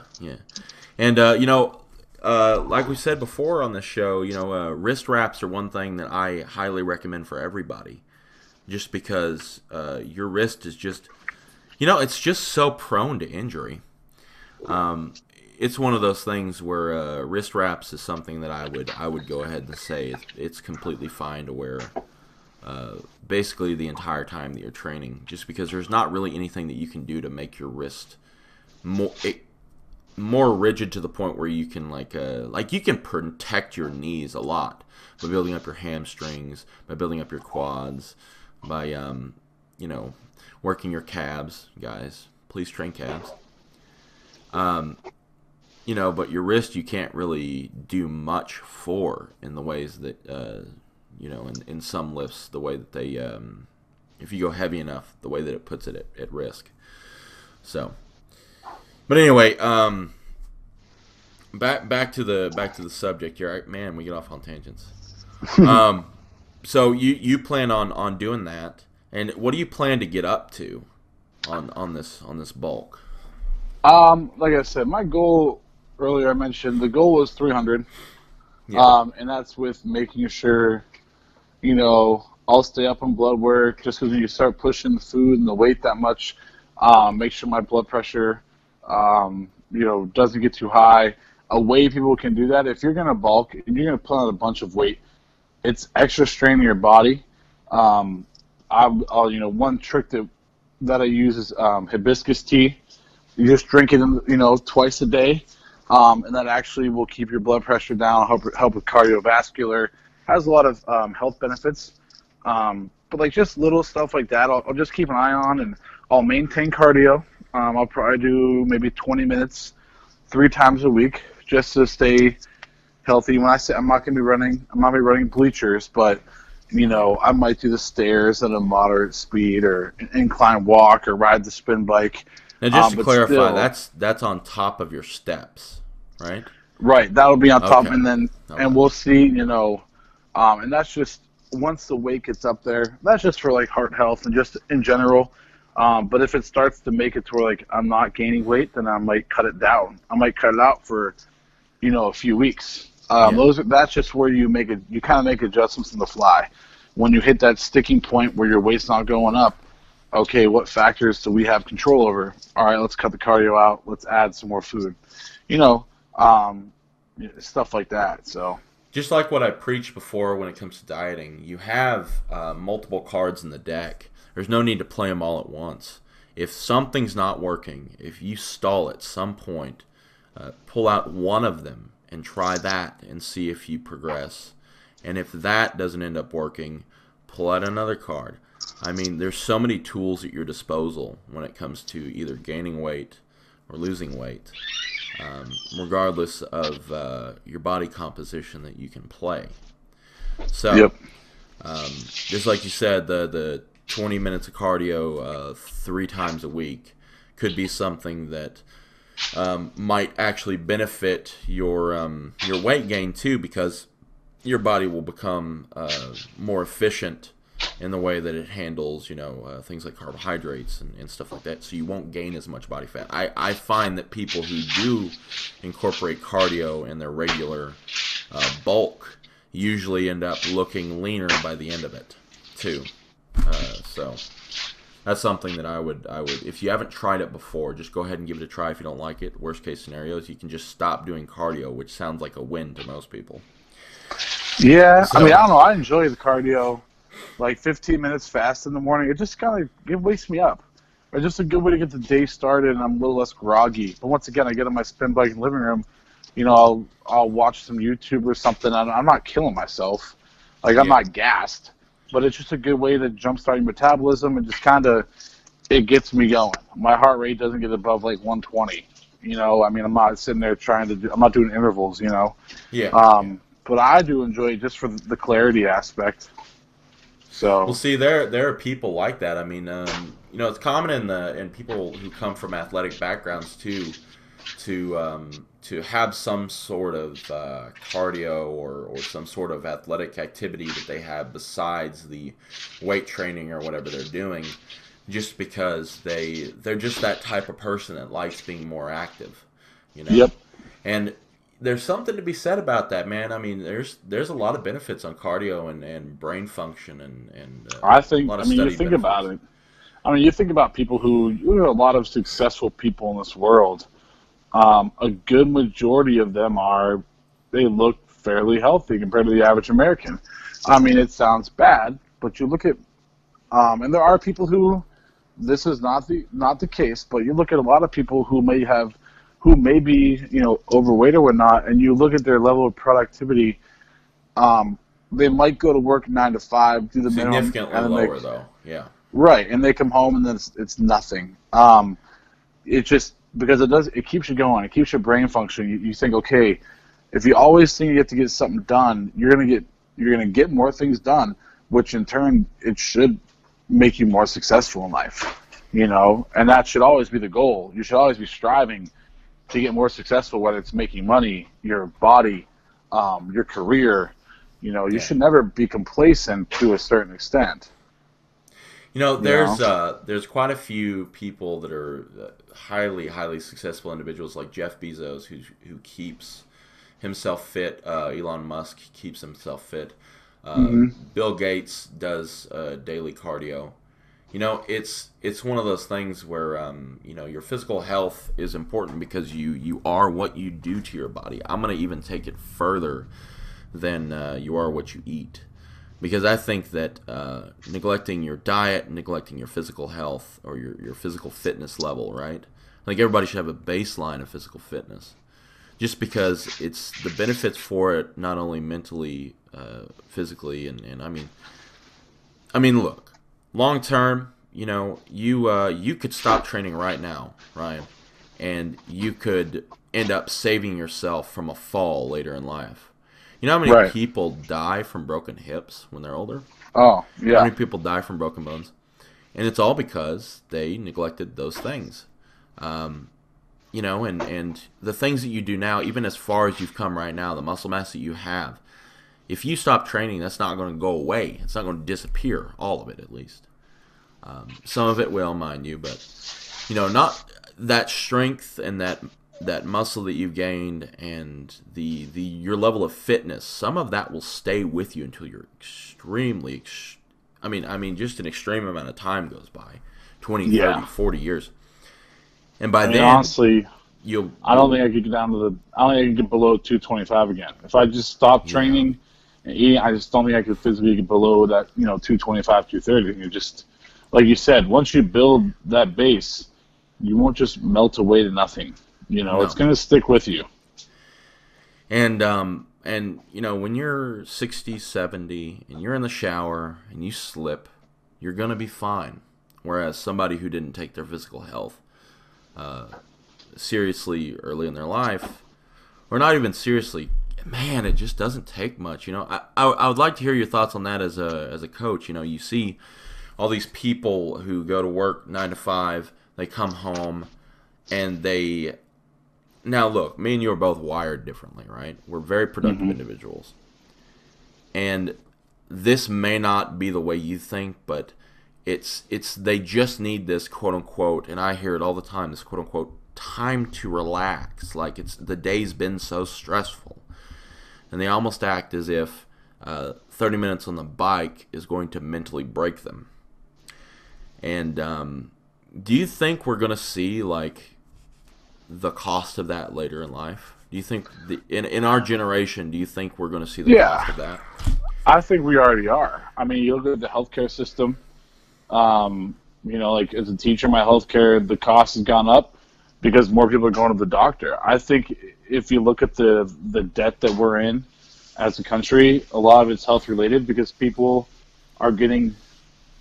And, like we said before on this show, wrist wraps are one thing that I highly recommend for everybody. Just because your wrist is just, it's just so prone to injury. It's one of those things where wrist wraps is something that I would go ahead and say it's completely fine to wear basically the entire time that you're training. Just because there's not really anything that you can do to make your wrist more rigid to the point where you can you can protect your knees a lot by building up your hamstrings, by building up your quads, by working your calves. Guys, please train calves. But your wrist you can't really do much for in the ways that in some lifts, the way that they if you go heavy enough, the way that it puts it at risk. So, but anyway, back to the subject here. Man, we get off on tangents. So you plan on doing that, and what do you plan to get up to on this bulk? Like I said, my goal earlier, I mentioned the goal was 300. And that's with making sure, I'll stay up on blood work just because when you start pushing the food and the weight that much, make sure my blood pressure, doesn't get too high. A way people can do that, if you're going to bulk and you're going to put on a bunch of weight, it's extra strain on your body. One trick that I use is hibiscus tea. You just drink it, twice a day, and that actually will keep your blood pressure down, help with cardiovascular. Has a lot of health benefits. But just little stuff like that, I'll just keep an eye on, and I'll maintain cardio. I'll probably do maybe 20 minutes 3 times a week just to stay healthy. When I say I'm not going to be running bleachers, but I might do the stairs at a moderate speed or an incline walk or ride the spin bike. Now, just to clarify, that's on top of your steps, right? Right, that'll be on top, and then and we'll see, and that's just once the weight gets up there, that's just for like heart health and just in general. But if it starts to make it to where like I'm not gaining weight, then I might cut it down. I might cut it out for, a few weeks. That's just where you kind of make adjustments on the fly. When you hit that sticking point where your weight's not going up, okay, what factors do we have control over? All right, let's cut the cardio out. Let's add some more food. Stuff like that. So just like what I preached before when it comes to dieting, you have multiple cards in the deck. There's no need to play them all at once. If something's not working, if you stall at some point, pull out one of them and try that and see if you progress. And if that doesn't end up working, pull out another card. I mean, there's so many tools at your disposal when it comes to either gaining weight or losing weight, regardless of your body composition that you can play. So, just like you said, the 20 minutes of cardio 3 times a week could be something that might actually benefit your weight gain too, because your body will become more efficient in the way that it handles, things like carbohydrates and stuff like that, so you won't gain as much body fat. I find that people who do incorporate cardio in their regular bulk usually end up looking leaner by the end of it, too. So that's something that I would, if you haven't tried it before, just go ahead and give it a try. If you don't like it, worst case scenarios, you can just stop doing cardio, which sounds like a win to most people. Yeah, so, I mean, I don't know. I enjoy the cardio. Like 15 minutes fast in the morning, it just it wakes me up. It's just a good way to get the day started, and I'm a little less groggy. But once again, I get on my spin bike in the living room. I'll watch some YouTube or something. I'm not killing myself. Like, I'm not gassed. But it's just a good way to jumpstart your metabolism and just it gets me going. My heart rate doesn't get above like 120. I mean, I'm not sitting there I'm not doing intervals, Yeah. But I do enjoy it just for the clarity aspect. So, well, see, there are people like that. I mean, it's common in people who come from athletic backgrounds too, to have some sort of cardio or some sort of athletic activity that they have besides the weight training or whatever they're doing, just because they're just that type of person that likes being more active, Yep. And there's something to be said about that, man. I mean, there's a lot of benefits on cardio and brain function and I think. A lot of you think benefits. about it. I mean, you think about people there are a lot of successful people in this world. A good majority of them they look fairly healthy compared to the average American. I mean, it sounds bad, but you look at, and there are people who, this is not the case, but you look at a lot of people who may be, overweight or whatnot, and you look at their level of productivity, they might go to work 9 to 5, do the minimum. Significantly lower, though. Yeah. Right, and they come home and then it's nothing. It just, because it keeps you going, it keeps your brain functioning. You think, okay, if you always think you have to get something done, you're gonna get more things done, which in turn it should make you more successful in life. And that should always be the goal. You should always be striving to get more successful, whether it's making money, your body, your career. You should never be complacent to a certain extent. There's quite a few people that are highly, highly successful individuals, like Jeff Bezos, who keeps himself fit. Elon Musk keeps himself fit. Bill Gates does daily cardio. It's one of those things where your physical health is important because you are what you do to your body. I'm going to even take it further than you are what you eat. Because I think that neglecting your diet, neglecting your physical health, or your physical fitness level, right? I think everybody should have a baseline of physical fitness. Just because it's the benefits for it, not only mentally, physically, and I mean, look, long term, you could stop training right now, Ryan, and you could end up saving yourself from a fall later in life. You know how many people die from broken hips when they're older? Oh, yeah. How many people die from broken bones? And it's all because they neglected those things. And the things that you do now, even as far as you've come right now, the muscle mass that you have, if you stop training, that's not going to go away. It's not going to disappear, all of it at least. Some of it will, mind you, but not that strength and that muscle that you've gained and your level of fitness. Some of that will stay with you until you're extremely. I mean, just an extreme amount of time goes by, 20, 30, 40 years, and by then, honestly, I don't think I could get down to I don't think I could get below 225 again. If I just stopped training and eating, I just don't think I could physically get below that 225, 230. You just, like you said, once you build that base, you won't just melt away to nothing. It's going to stick with you. And when you're 60, 70, and you're in the shower and you slip, you're going to be fine. Whereas somebody who didn't take their physical health seriously early in their life, or not even seriously, man, it just doesn't take much. I would like to hear your thoughts on that as a coach. You see all these people who go to work 9 to 5, they come home, and now look, me and you are both wired differently, right? We're very productive individuals. And this may not be the way you think, but it's they just need this quote unquote, and I hear it all the time, this quote unquote time to relax. Like the day's been so stressful. And they almost act as if 30 minutes on the bike is going to mentally break them. And do you think we're going to see the cost of that later in life? Do you think in our generation, do you think we're going to see the cost of that? I think we already are. I mean, you look at the healthcare system. As a teacher, my healthcare, the cost has gone up because more people are going to the doctor. I think if you look at the debt that we're in as a country, a lot of it's health related because people are getting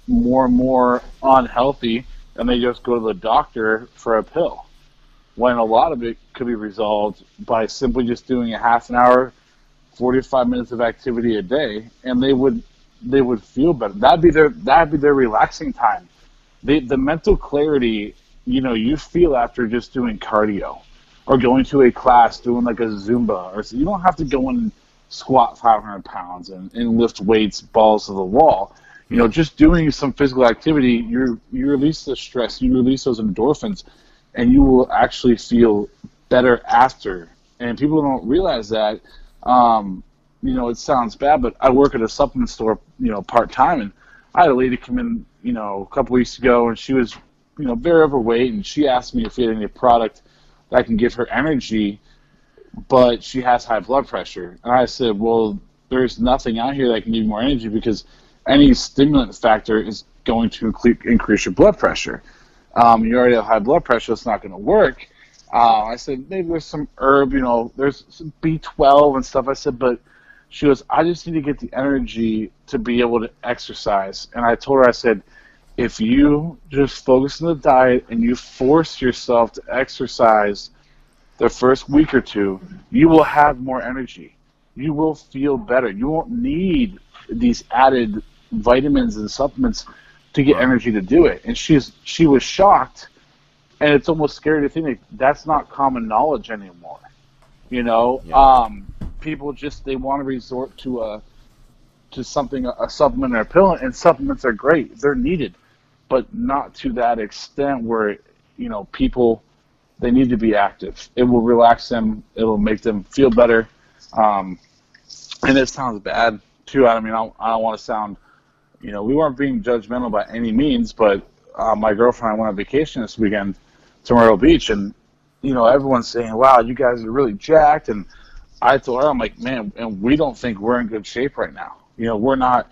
more and more unhealthy and they just go to the doctor for a pill. When a lot of it could be resolved by simply just doing a half an hour, 45 minutes of activity a day, and they would feel better. That'd be their relaxing time. The mental clarity, you feel after just doing cardio or going to a class doing like a Zumba, or you don't have to go and squat 500 pounds and lift weights balls to the wall. Just doing some physical activity, you release the stress, you release those endorphins, and you will actually feel better after. And people don't realize that. It sounds bad, but I work at a supplement store, part-time, and I had a lady come in, a couple weeks ago, and she was, very overweight, and she asked me if we had any product that can give her energy, but she has high blood pressure. And I said, well, there's nothing out here that can give you more energy because any stimulant factor is going to increase your blood pressure. You already have high blood pressure, it's not going to work. I said, maybe there's some herb, there's some B12 and stuff. I said, but she goes, I just need to get the energy to be able to exercise. And I told her, I said, if you just focus on the diet and you force yourself to exercise the first week or two, you will have more energy. You will feel better. You won't need these added vitamins and supplements to get energy to do it. And she was shocked. And it's almost scary to think that's not common knowledge anymore. People they want to resort to something, a supplement or a pill, and supplements are great. They're needed, but not to that extent where, people, they need to be active. It will relax them. It will make them feel better. And it sounds bad too. I mean, I don't want to sound, we weren't being judgmental by any means, but my girlfriend and I went on vacation this weekend to Myrtle Beach, and everyone's saying, wow, you guys are really jacked. And I told her, I'm like, man, and we don't think we're in good shape right now. We're not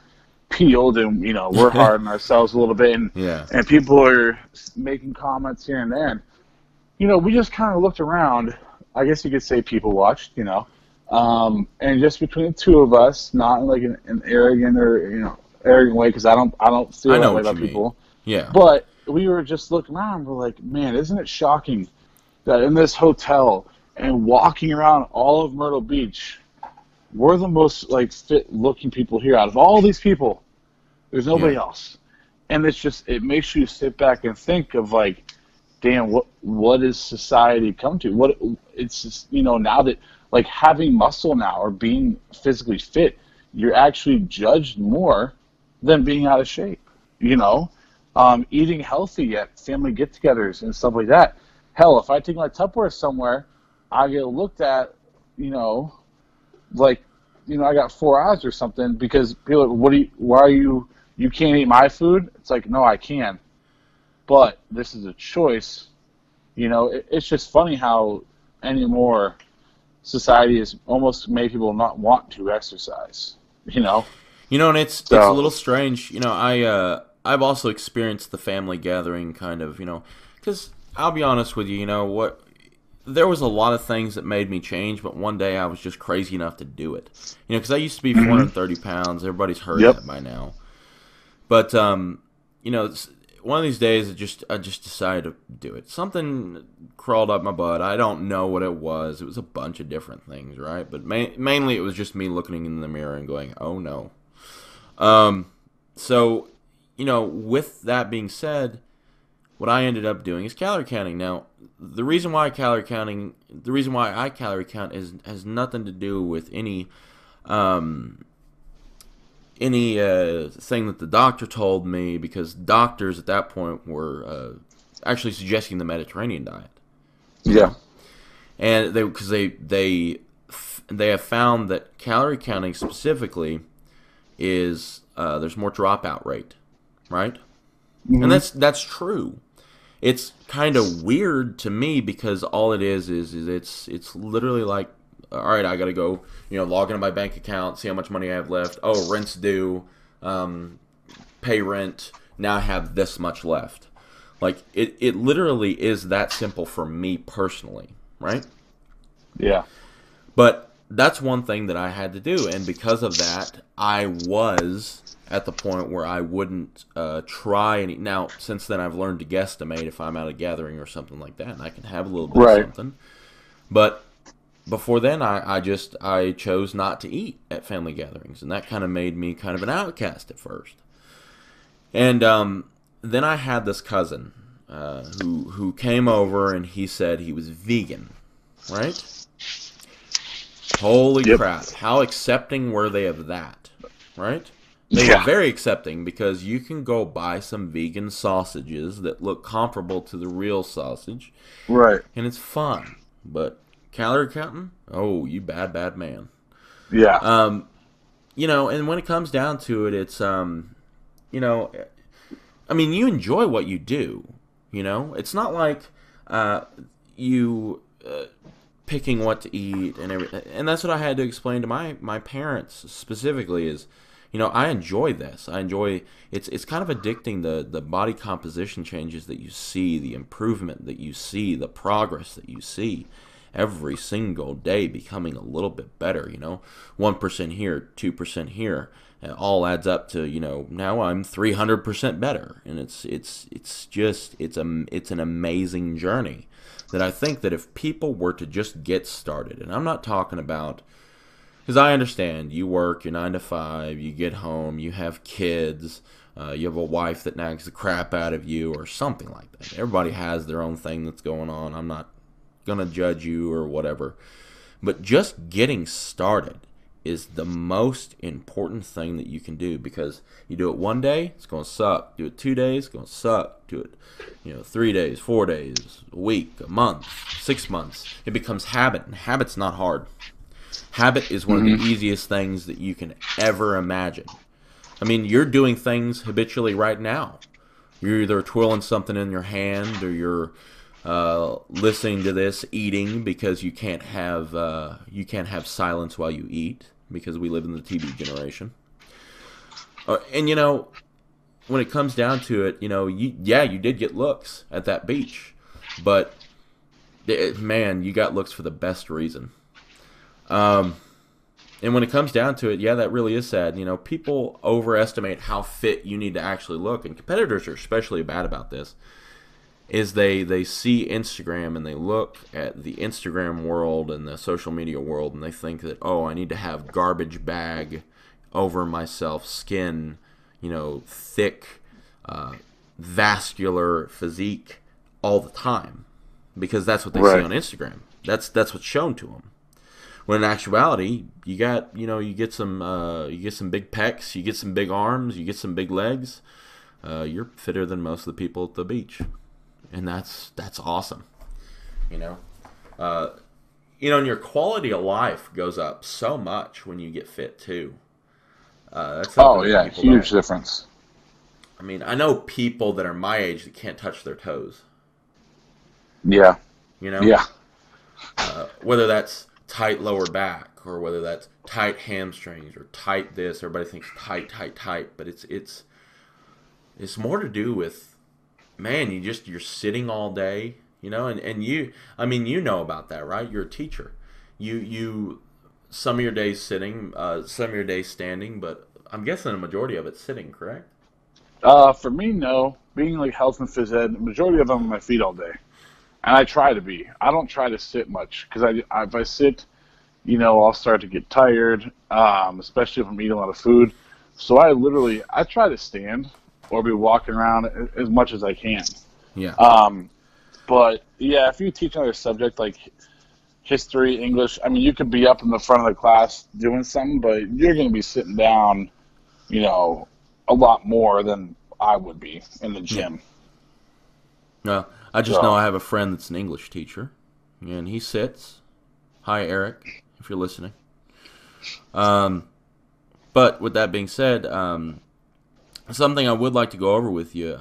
peeled, and we're hard on ourselves a little bit, and people are making comments here and there. And, we just kind of looked around. I guess you could say people watched, and just between the two of us, not in like an arrogant or arrogant way, because I don't feel that way about people. Yeah. But we were just looking around, and we're like, man, isn't it shocking that in this hotel and walking around all of Myrtle Beach, we're the most fit-looking people here. Out of all these people, there's nobody else. And it makes you sit back and think of damn, what has society come to? It's just, now that having muscle now or being physically fit, you're actually judged more than being out of shape. You know, eating healthy at family get-togethers and stuff like that. Hell, if I take my Tupperware somewhere, I get looked at, you know, like, you know, I got 4 eyes or something because people are like, why are you can't eat my food? It's like, no, I can. But this is a choice. You know, it's just funny how anymore society has almost made people not want to exercise, you know? You know, and it's a little strange. You know, I've also experienced the family gathering kind of, you know, because I'll be honest with you, you know, there was a lot of things that made me change, but one day I was just crazy enough to do it. You know, because I used to be 430 pounds. Everybody's heard that by now. But, you know, one of these days I just decided to do it. Something crawled up my butt. I don't know what it was. It was a bunch of different things, right? But mainly it was just me looking in the mirror and going, oh no. So, you know, with that being said, what I ended up doing is calorie counting. Now, the reason why I calorie count has nothing to do with any thing that the doctor told me, because doctors at that point were actually suggesting the Mediterranean diet. Yeah, and they have found that calorie counting specifically is there's more dropout rate, right? Mm-hmm. And that's true. It's kind of weird to me because all it is it's literally like, all right, I got to go, you know, log into my bank account, see how much money I have left. Oh, rent's due, pay rent. Now I have this much left. Like, it literally is that simple for me personally, right? Yeah. But that's one thing that I had to do, and because of that, I was at the point where I wouldn't try any. Now, since then, I've learned to guesstimate if I'm at a gathering or something like that, and I can have a little bit of something. But before then, I chose not to eat at family gatherings, and that kind of made me kind of an outcast at first. And then I had this cousin who came over, and he said he was vegan, right? Holy crap! How accepting were they of that, right? They were very accepting, because you can go buy some vegan sausages that look comparable to the real sausage, right? And it's fun, but calorie counting? Oh, you bad man. Yeah. You know, and when it comes down to it, it's you know, I mean, you enjoy what you do. You know, it's not like you picking what to eat and everything. And that's what I had to explain to my parents specifically is, you know, I enjoy this. I enjoy it's kind of addicting, the body composition changes that you see, the improvement that you see, the progress that you see every single day becoming a little bit better, you know. 1% here, 2% here. It all adds up to, you know, now I'm 300% better, and it's an amazing journey that I think that if people were to just get started, and I'm not talking about, because I understand you work, you're 9 to 5, you get home, you have kids, you have a wife that nags the crap out of you or something like that. Everybody has their own thing that's going on. I'm not going to judge you or whatever. But just getting started is the most important thing that you can do, because you do it one day, it's going to suck. Do it 2 days, it's going to suck. Do it, you know, 3 days, 4 days, a week, a month, 6 months. It becomes habit, and habit's not hard. Habit is one of the easiest things that you can ever imagine. I mean, you're doing things habitually right now. You're either twirling something in your hand, or you're listening to this, eating, because you can't have silence while you eat, because we live in the TV generation. And you know, when it comes down to it, you know, you did get looks at that beach, but man, you got looks for the best reason. And when it comes down to it, yeah, that really is sad. You know, people overestimate how fit you need to actually look, and competitors are especially bad about this. Is they see Instagram and they look at the Instagram world and the social media world, and they think that, oh, I need to have garbage bag over myself, skin, you know, thick, vascular physique all the time, because that's what they see on Instagram. That's what's shown to them. When in actuality, you got, you get some big pecs, you get some big arms, you get some big legs. You're fitter than most of the people at the beach, and that's awesome. And your quality of life goes up so much when you get fit too. That's something that people huge don't. difference. I mean, I know people that are my age that can't touch their toes. Yeah. Yeah. Whether that's tight lower back or whether that's tight hamstrings or tight this. Everybody thinks tight, but it's more to do with, man, you're sitting all day, and you, I mean, about that, right? You're a teacher. You some of your days sitting, some of your days standing, but I'm guessing a majority of it's sitting, correct? For me, no. Being like health and phys ed, the majority of them on my feet all day. And I try to be. I don't try to sit much because if I sit, I'll start to get tired, especially if I'm eating a lot of food. So I try to stand or be walking around as much as I can. Yeah. But yeah, if you teach another subject like history, English, I mean, you could be up in the front of the class doing something, but you're going to be sitting down, a lot more than I would be in the gym. No, I just know I have a friend that's an English teacher, and he sits. Hi, Eric, if you're listening. But with that being said, something I would like to go over with you.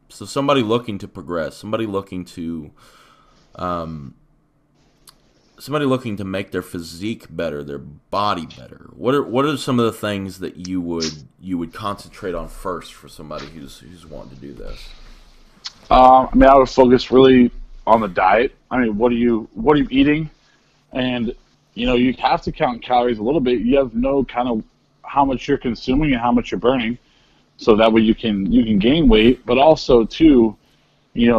So somebody looking to progress, somebody looking to make their physique better, their body better. What are some of the things that you would concentrate on first for somebody who's wanting to do this? I would focus really on the diet. I mean, what are you eating? And, you have to count calories a little bit. You have to know kind of how much you're consuming and how much you're burning. So that way you can gain weight, but also too,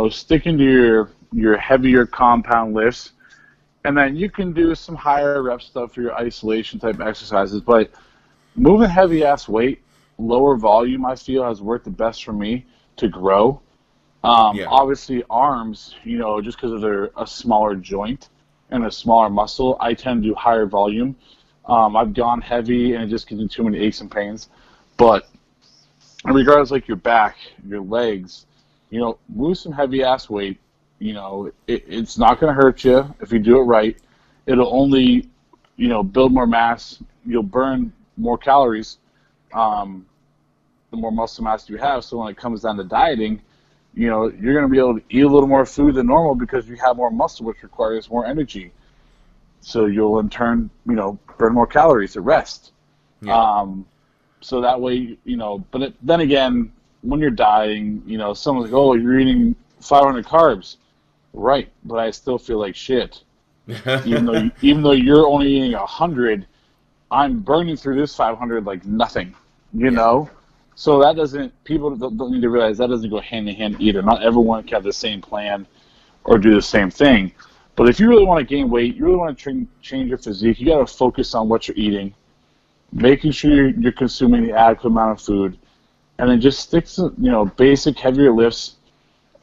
sticking to your heavier compound lifts. And then you can do some higher rep stuff for your isolation type exercises. But moving heavy ass weight, lower volume, I feel has worked the best for me to grow. Obviously arms, just because they're a smaller joint and a smaller muscle, I tend to do higher volume. I've gone heavy and it just gives me too many aches and pains. But regardless, like your back, your legs, move some heavy ass weight. It's not going to hurt you if you do it right. It'll only, build more mass. You'll burn more calories, the more muscle mass you have. So when it comes down to dieting, you're going to be able to eat a little more food than normal because you have more muscle, which requires more energy. So you'll in turn, burn more calories at rest. Yeah. So that way, but then again, when you're dieting, someone's like, oh, you're eating 500 carbs. Right, but I still feel like shit. Even though you're only eating 100, I'm burning through this 500 like nothing, know? So people don't need to realize that doesn't go hand in hand either. Not everyone can have the same plan or do the same thing. But if you really want to gain weight, you really want to change your physique, you got to focus on what you're eating, making sure you're consuming the adequate amount of food, and then just stick to, basic heavier lifts,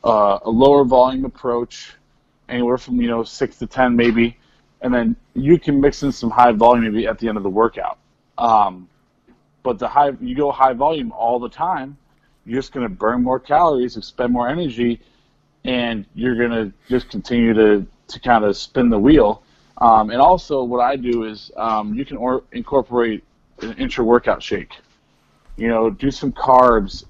a lower volume approach, anywhere from 6 to 10 maybe, and then you can mix in some high volume maybe at the end of the workout. But you go high volume all the time, you're just going to burn more calories, expend more energy, and you're going to just continue to kind of spin the wheel. And also what I do is you can incorporate an intra-workout shake. Do some carbs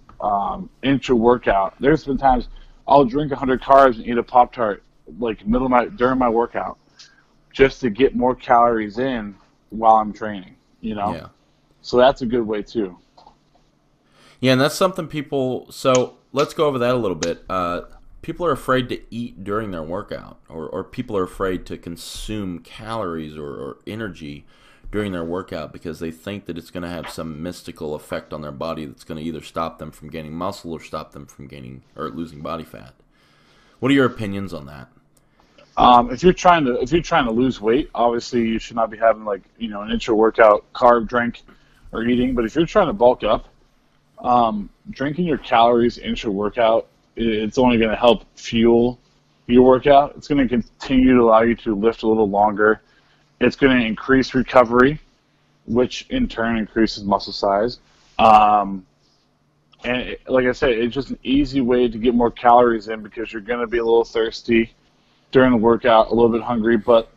intra-workout. There's been times I'll drink 100 carbs and eat a Pop-Tart like during my workout just to get more calories in while I'm training, Yeah. So that's a good way too. Yeah, and that's something so let's go over that a little bit. People are afraid to eat during their workout, or people are afraid to consume calories or energy during their workout because they think that it's going to have some mystical effect on their body that's going to either stop them from gaining muscle or stop them from gaining or losing body fat. What are your opinions on that? If you're trying to lose weight, obviously you should not be having like an intra-workout carb drink or eating. But if you're trying to bulk up, drinking your calories intra-workout, it's only going to help fuel your workout. It's going to continue to allow you to lift a little longer It's going to increase recovery, which in turn increases muscle size. And like I said, it's just an easy way to get more calories in because you're going to be a little thirsty during the workout, a little bit hungry. But,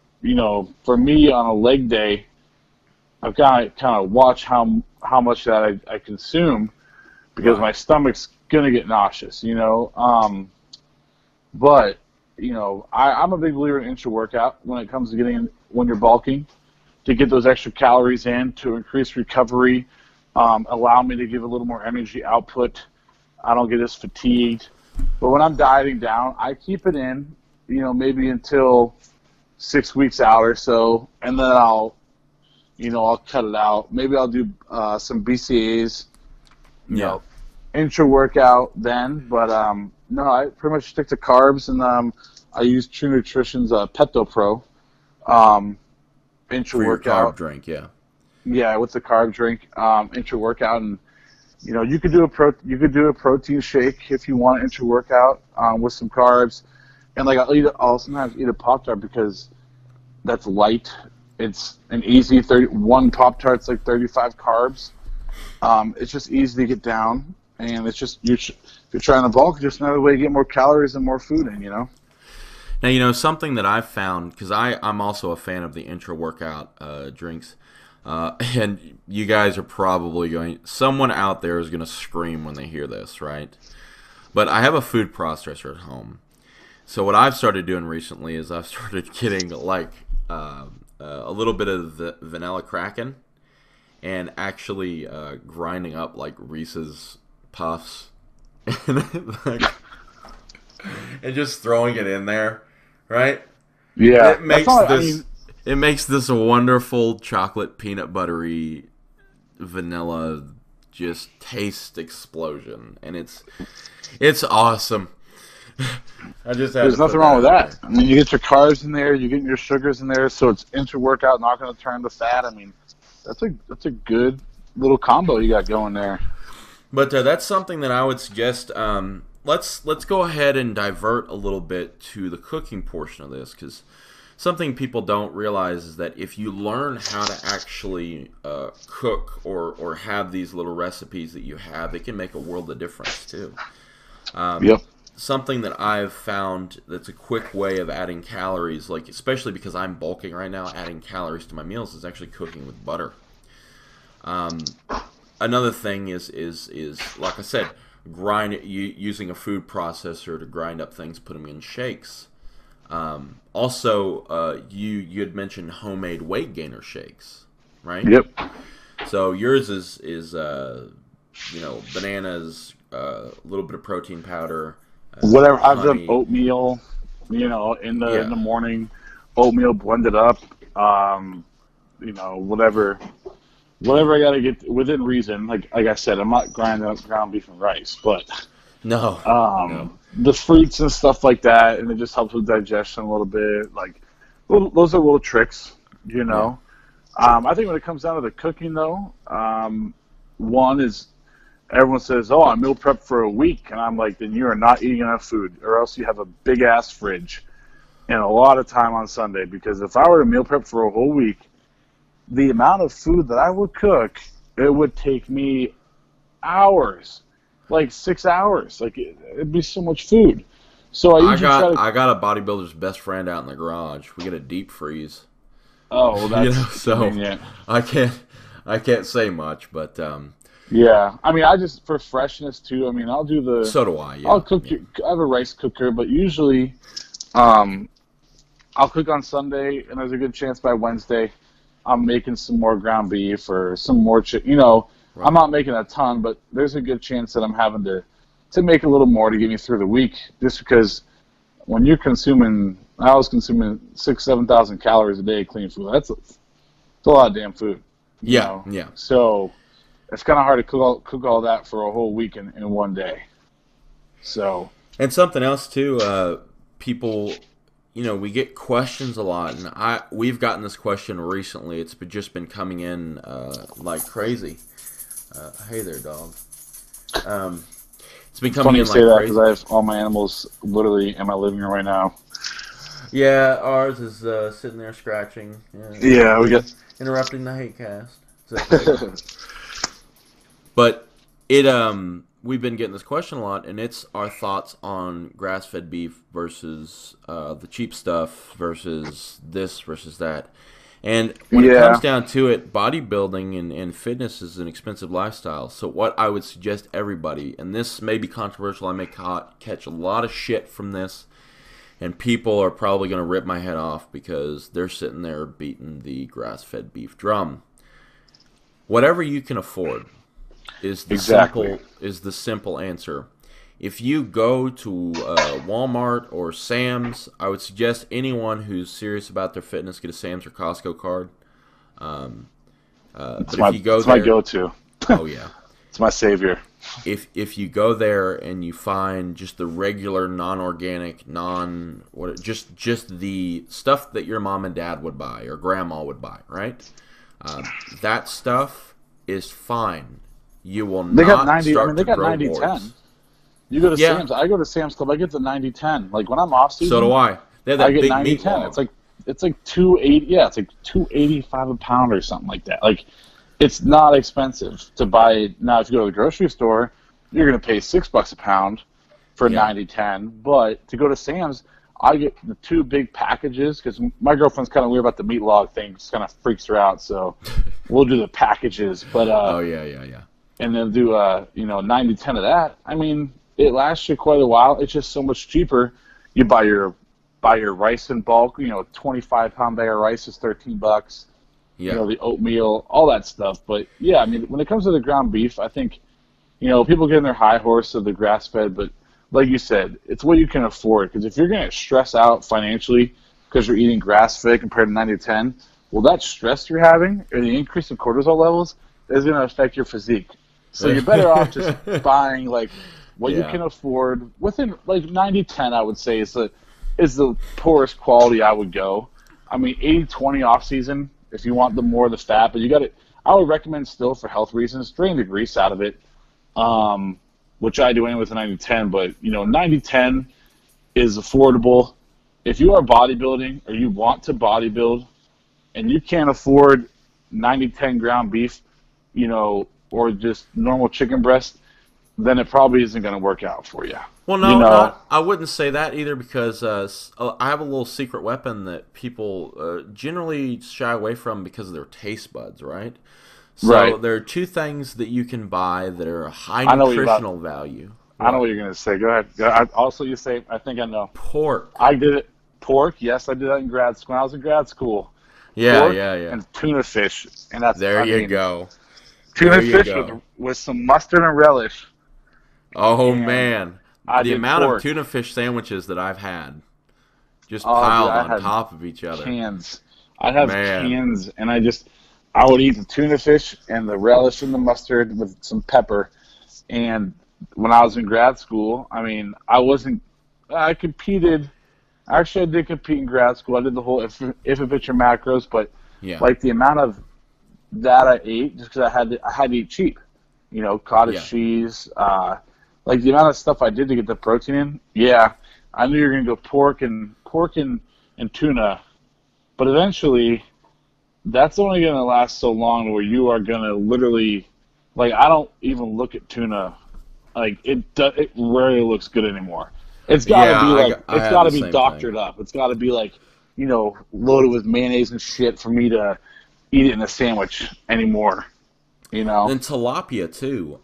for me on a leg day, I've got to kind of watch how much that I consume because my stomach's going to get nauseous, But, I'm a big believer in intra-workout when it comes to when you're bulking, to get those extra calories in, to increase recovery, allow me to give a little more energy output. I don't get as fatigued. But when I'm dieting down, I keep it in, maybe until 6 weeks out or so, and then I'll cut it out. Maybe I'll do some BCAAs, intra-workout then. But, no, I pretty much stick to carbs, and I use True Nutrition's Pepto Pro intra-workout. Carb drink, yeah. Yeah, with the carb drink, intra-workout, and you could do a protein shake if you want intra-workout with some carbs, and like I'll sometimes eat a Pop-Tart because that's light. It's an easy one Pop-Tart's like 35 carbs. It's just easy to get down, and it's just if you're trying to bulk, just another way to get more calories and more food in. Now, something that I've found, because I'm also a fan of the intra-workout drinks, and you guys are probably someone out there is going to scream when they hear this, right? But I have a food processor at home. So what I've started doing recently is I've started getting like a little bit of the vanilla Kraken and actually grinding up like Reese's Puffs and just throwing it in there, right? Yeah, it makes this wonderful chocolate peanut buttery vanilla just taste explosion, and it's awesome. There's nothing wrong with that. I mean, you get your carbs in there, you get your sugars in there, so it's intra-workout, not going to turn to fat. I mean, that's a good little combo you got going there. But that's something that I would suggest. Let's go ahead and divert a little bit to the cooking portion of this, because something people don't realize is that if you learn how to actually cook or have these little recipes that you have, it can make a world of difference too. Yep. Something that I've found that's a quick way of adding calories, like especially because I'm bulking right now, adding calories to my meals is actually cooking with butter. Another thing is like I said, using a food processor to grind up things, put them in shakes. Also, you had mentioned homemade weight gainer shakes, right? Yep. So yours is bananas, a little bit of protein powder. Whatever. I've honey. done oatmeal, in the morning, oatmeal blended up, whatever I got to get within reason. Like I said, I'm not grinding up ground beef and rice, but no. The fruits and stuff like that, and it just helps with digestion a little bit. Like those are little tricks, Yeah. I think when it comes down to the cooking, though, one is everyone says, "Oh, I meal prep for a week," and I'm like, "Then you are not eating enough food, or else you have a big ass fridge and a lot of time on Sunday." Because if I were to meal prep for a whole week, the amount of food that I would cook, it would take me hours, like 6 hours. Like it'd be so much food. So I got a bodybuilder's best friend out in the garage. We get a deep freeze. Oh, well, that's so convenient. I can't say much, but yeah. I mean, I just for freshness too. I mean, I'll do the. So do I. Yeah. I'll cook. Yeah. I have a rice cooker, but usually, I'll cook on Sunday, and there's a good chance by Wednesday, I'm making some more ground beef or some more chicken. Right. I'm not making a ton, but there's a good chance that I'm having to make a little more to get me through the week, just because when you're consuming, I was consuming 6,000-7,000 calories a day clean food. That's a lot of damn food. Yeah. So it's kind of hard to cook all that for a whole week in one day. So. And something else too, people, we get questions a lot, and we've gotten this question recently. It's just been coming in like crazy. Hey there, dog. It's been coming in like crazy. Because I have all my animals literally in my living room right now. Yeah, ours is sitting there scratching. Yeah, we got interrupting the Hatecast. But we've been getting this question a lot, and it's our thoughts on grass-fed beef versus the cheap stuff versus this versus that. And when it comes down to it, bodybuilding and fitness is an expensive lifestyle. So what I would suggest everybody, and this may be controversial, I may catch a lot of shit from this, and people are probably going to rip my head off because they're sitting there beating the grass-fed beef drum. Whatever you can afford is the simple answer. If you go to Walmart or Sam's, I would suggest anyone who's serious about their fitness get a Sam's or Costco card. But if you go it's there, my go-to. Oh yeah, it's my savior. If you go there and you find just the regular non-organic, just the stuff that your mom and dad would buy or grandma would buy, right? That stuff is fine. You will they not got 90, start I mean, they to got grow 90-10. warts. You go to Sam's. I go to Sam's Club. I get the 90-10. Like when I'm off season, so do I. They have that I get big 90-10. meat log. It's like 280. Yeah, it's like $2.85 a pound or something like that. Like it's not expensive to buy. Now, if you go to the grocery store, you're going to pay $6 a pound for 90-10. But to go to Sam's, I get the 2 big packages because my girlfriend's kind of weird about the meat log thing. Just kind of freaks her out. So we'll do the packages. But oh yeah. And then do 90-10 of that. I mean, it lasts you quite a while. It's just so much cheaper. You buy your rice in bulk. 25-pound bag of rice is $13. Yeah. The oatmeal, all that stuff. But yeah, I mean, when it comes to the ground beef, I think people get in their high horse of the grass fed, but like you said, it's what you can afford. Because if you're going to stress out financially because you're eating grass fed compared to 90-10, well, that stress you're having or the increase in cortisol levels is going to affect your physique. So you're better off just buying like what you can afford within like 90-10. I would say is the poorest quality I would go. I mean 80-20 off season if you want the more of the fat, but you got it. I would recommend still for health reasons drain the grease out of it, which I do anyway with the 90-10. But 90-10 is affordable. If you are bodybuilding or you want to bodybuild and you can't afford 90-10 ground beef, or just normal chicken breast, then it probably isn't going to work out for you. Well, no, I wouldn't say that either because I have a little secret weapon that people generally shy away from because of their taste buds, right? So there are 2 things that you can buy that are high nutritional value. I know what you're going to say. Go ahead. Also, you say, I think I know. Pork. I did it. Pork, yes, I did that in grad school. When I was in grad school. Yeah, pork yeah. And tuna fish. And that's There you go. Tuna fish with some mustard and relish. Oh, man. The amount pork. of tuna fish sandwiches that I've had just piled on top of each other. Cans. I'd have cans, and I would eat the tuna fish and the relish and the mustard with some pepper. And when I was in grad school, I mean, I competed. Actually, I did compete in grad school. I did the whole if it fits your macros, but like the amount of that I ate just because I had to eat cheap, cottage cheese, like the amount of stuff I did to get the protein in. Yeah, I knew you were gonna go pork and tuna, but eventually, that's only gonna last so long where you are gonna literally, like I don't even look at tuna, like it rarely looks good anymore. It's gotta be doctored up. It's gotta be like, loaded with mayonnaise and shit for me to eat it in a sandwich anymore, And tilapia too.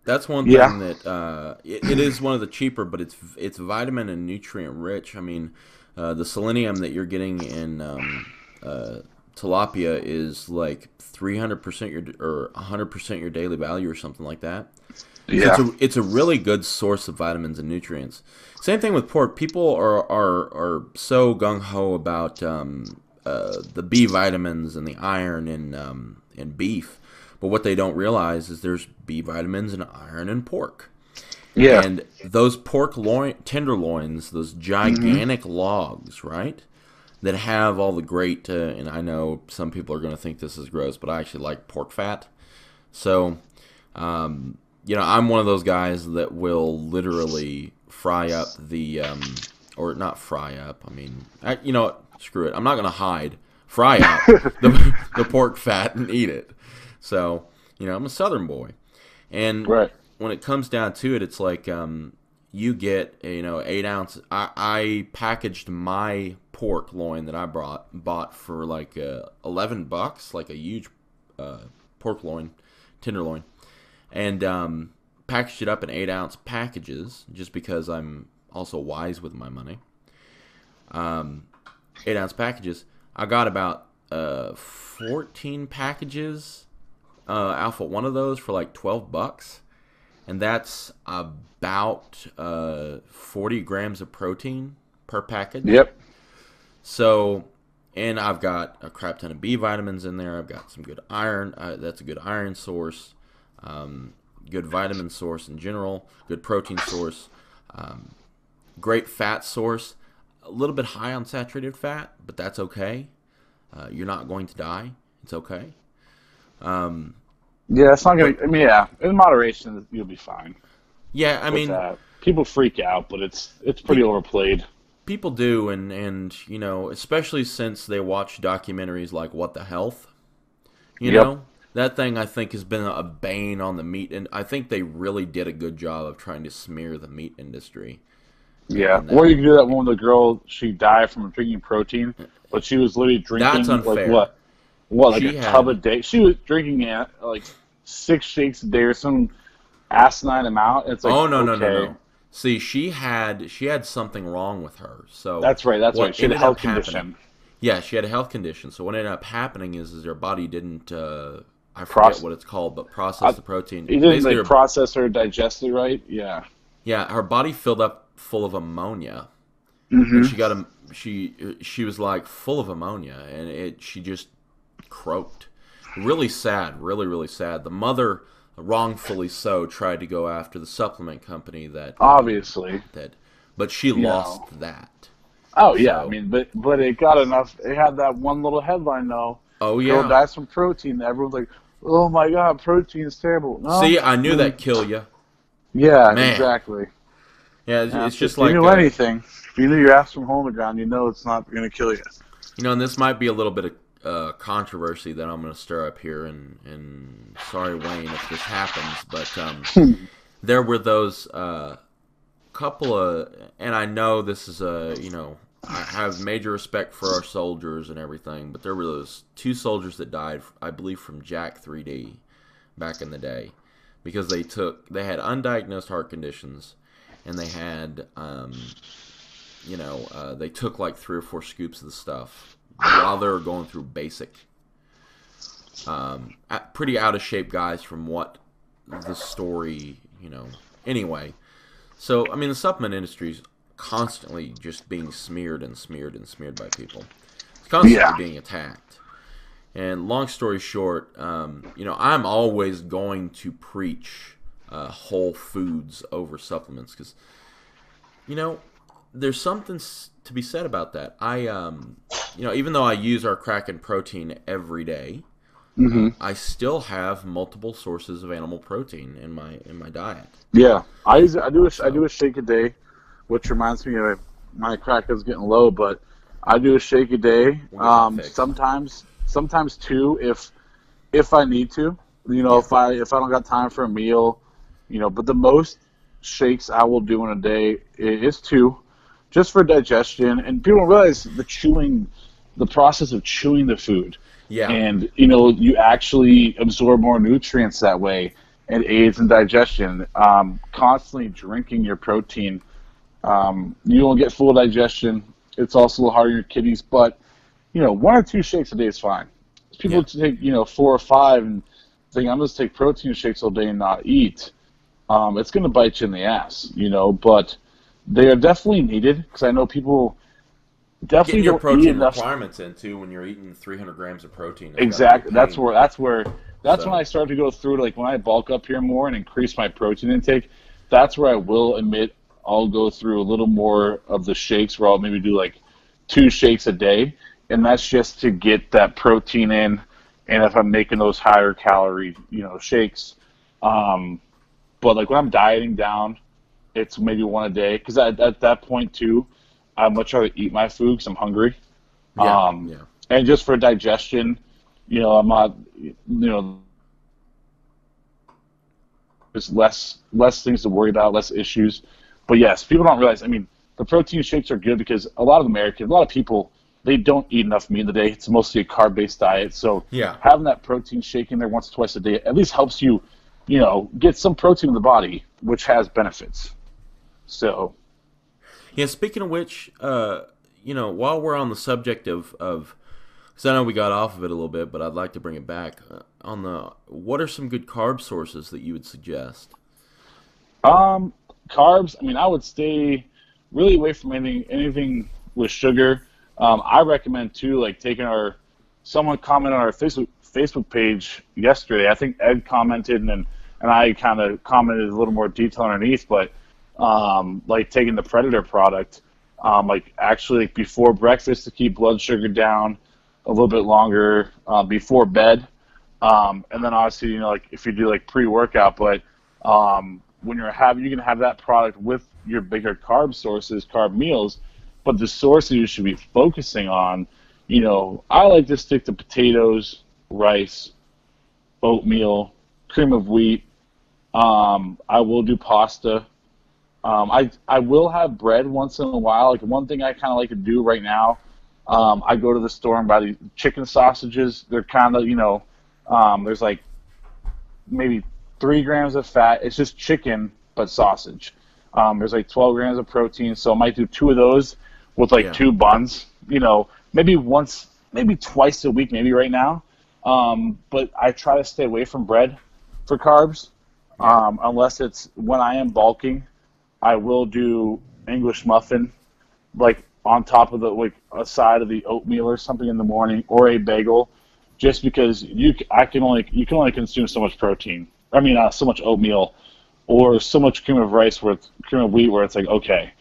That's one thing that it is one of the cheaper, but it's vitamin and nutrient rich. I mean, the selenium that you're getting in tilapia is like 300% or 100% your daily value or something like that. Yeah, it's a really good source of vitamins and nutrients. Same thing with pork. People are so gung ho about the B vitamins and the iron in beef, but what they don't realize is there's B vitamins and iron in pork. Yeah, and those pork tenderloins, those gigantic logs, right? That have all the great, and I know some people are going to think this is gross, but I actually like pork fat. So, I'm one of those guys that will literally fry up the or not fry up. I mean, you know what? Screw it. I'm not gonna hide. Fry up the pork fat and eat it. So, you know, I'm a Southern boy, and Right. when it comes down to it, it's like you get 8 ounce. I packaged my pork loin that I bought for like $11, like a huge pork loin, tenderloin, and packaged it up in 8 ounce packages just because I'm also wise with my money. 8 ounce packages. I got about 14 packages off of one of those for like $12, and that's about 40 grams of protein per package. Yep. So, and I've got a crap ton of B vitamins in there. I've got some good iron. That's a good iron source. Good vitamin source in general. Good protein source. Great fat source. A little bit high on saturated fat, but that's okay. You're not going to die. It's okay. Yeah, it's not gonna. I mean, yeah, in moderation, you'll be fine. Yeah, I mean, that. People freak out, but it's pretty overplayed. People do, and you know, especially since they watch documentaries like What the Health. You know, that thing I think has been a bane on the meat, and I think they really did a good job of trying to smear the meat industry. Yeah, or you can do that one with the girl. She died from drinking protein, but she was literally drinking. That's unfair. Like what, like a tub a day. She was drinking like 6 shakes a day or some asinine amount. It's like, no. See, she had something wrong with her. So that's right. That's right. She had a health condition. Yeah, she had a health condition. So what ended up happening is her body didn't. I forget what it's called, but process the protein. It didn't like process or digest it right. Yeah. Yeah, her body filled up full of ammonia. Mm-hmm. And she got she was like full of ammonia, and she just croaked. Really sad, really sad. The mother, wrongfully so, tried to go after the supplement company that obviously but she lost that. Oh yeah, so, I mean, but it got enough. It had that one little headline though. Oh yeah, girl dies from protein. Everyone's like, oh my god, protein is terrible. No, see, I knew that'd kill you. Yeah, man. Exactly. Yeah, it's just if like you knew anything. If you knew your ass from hole in the ground, you know it's not going to kill you. You know, and this might be a little bit of controversy that I'm going to stir up here, and sorry, Wayne, if this happens, but there were those couple of, and I know this is I have major respect for our soldiers and everything, but there were those 2 soldiers that died, I believe, from Jack 3D back in the day, because they had undiagnosed heart conditions, and they had, they took like 3 or 4 scoops of the stuff while they were going through basic. Pretty out of shape guys from what the story, Anyway, so, I mean, the supplement industry is constantly just being smeared and smeared and smeared by people. It's constantly being attacked. And long story short, I'm always going to preach whole foods over supplements because, there's something to be said about that. Even though I use our Kraken protein every day, I still have multiple sources of animal protein in my diet. Yeah, I do a shake a day, which reminds me of my Kraken's getting low, but I do a shake a day. Sometimes 2 if I need to. If I don't got time for a meal, but the most shakes I will do in a day is 2, just for digestion. And people don't realize the process of chewing the food. Yeah. And, you actually absorb more nutrients that way and aids in digestion. Constantly drinking your protein, you won't get full digestion. It's also a little hard on your kidneys, but, 1 or 2 shakes a day is fine. People take, 4 or 5 and think, I'm just take protein shakes all day and not eat. It's going to bite you in the ass, but they are definitely needed because I know people definitely get your don't eat protein enough. requirements in too when you're eating 300 grams of protein. Exactly. That's when I start to go through, like when I bulk up here more and increase my protein intake, that's where I will admit I'll go through a little more of the shakes where I'll maybe do like 2 shakes a day, and that's just to get that protein in. And if I'm making those higher calorie, shakes, but like when I'm dieting down, it's maybe 1 a day because at that point too, I'd much rather eat my food because I'm hungry. Yeah, yeah, And just for digestion, I'm not, there's less things to worry about, less issues. But yes, people don't realize. I mean, the protein shakes are good because a lot of people, they don't eat enough meat in the day. It's mostly a carb-based diet. So yeah. having that protein shake in there once or twice a day at least helps you, get some protein in the body, which has benefits. So, Yeah, speaking of which, while we're on the subject of, because I know we got off of it a little bit, but I'd like to bring it back. What are some good carb sources that you would suggest? carbs. I mean, I would stay really away from anything with sugar. I recommend too, like taking someone commented on our Facebook page yesterday. I think Ed commented, and I kind of commented a little more detail underneath, but like taking the Predator product, like actually like before breakfast to keep blood sugar down a little bit longer, before bed, and then obviously like if you do like pre-workout, but when you can have that product with your bigger carb sources, carb meals, but the sources you should be focusing on, I like to stick to potatoes, rice, oatmeal, cream of wheat. I will do pasta. I will have bread once in a while. Like one thing I kind of like to do right now, I go to the store and buy these chicken sausages. They're kind of, there's like maybe 3 grams of fat. It's just chicken, but sausage. There's like 12 grams of protein, so I might do 2 of those with like 2 buns. Maybe twice a week, maybe right now. But I try to stay away from bread for carbs, unless it's when I am bulking. I will do English muffin, like on top of a side of the oatmeal or something in the morning, or a bagel, just because you can only consume so much protein. I mean, so much oatmeal, or so much cream of wheat, where it's like, okay,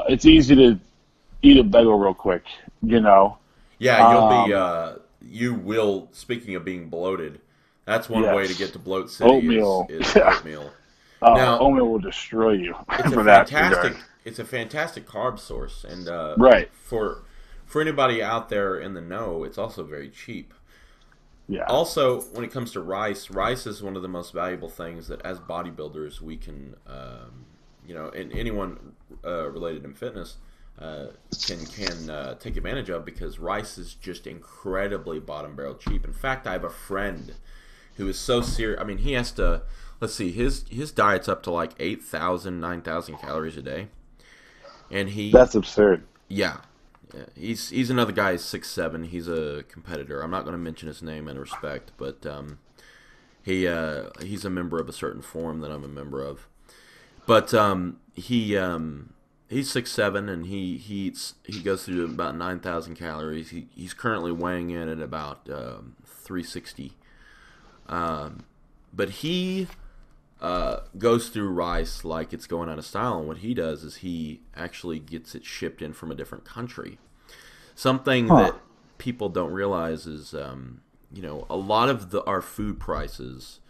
it's easy to eat a bagel real quick, Yeah, you will. Speaking of being bloated, that's one way to Yes. get to bloat city Oatmeal. is oatmeal. Now, Oatmeal will destroy you it's a for that regard. fantastic carb source, and Right. for anybody out there in the know, it's also very cheap. Yeah. Also, when it comes to rice is one of the most valuable things that as bodybuilders we can, and anyone related in fitness can take advantage of, because rice is just incredibly bottom barrel cheap. In fact, I have a friend who is so serious. I mean, he has to. Let's see, his diet's up to like 8,000, 9,000 calories a day, and That's absurd. yeah. Yeah, he's another guy. He's 6'7". He's a competitor. I'm not going to mention his name in respect, but he's a member of a certain forum that I'm a member of. But he's 6'7", and he goes through about 9,000 calories. He's currently weighing in at about 360. But he goes through rice like it's going out of style, and what he does is he actually gets it shipped in from a different country. Something that people don't realize is, a lot of our food prices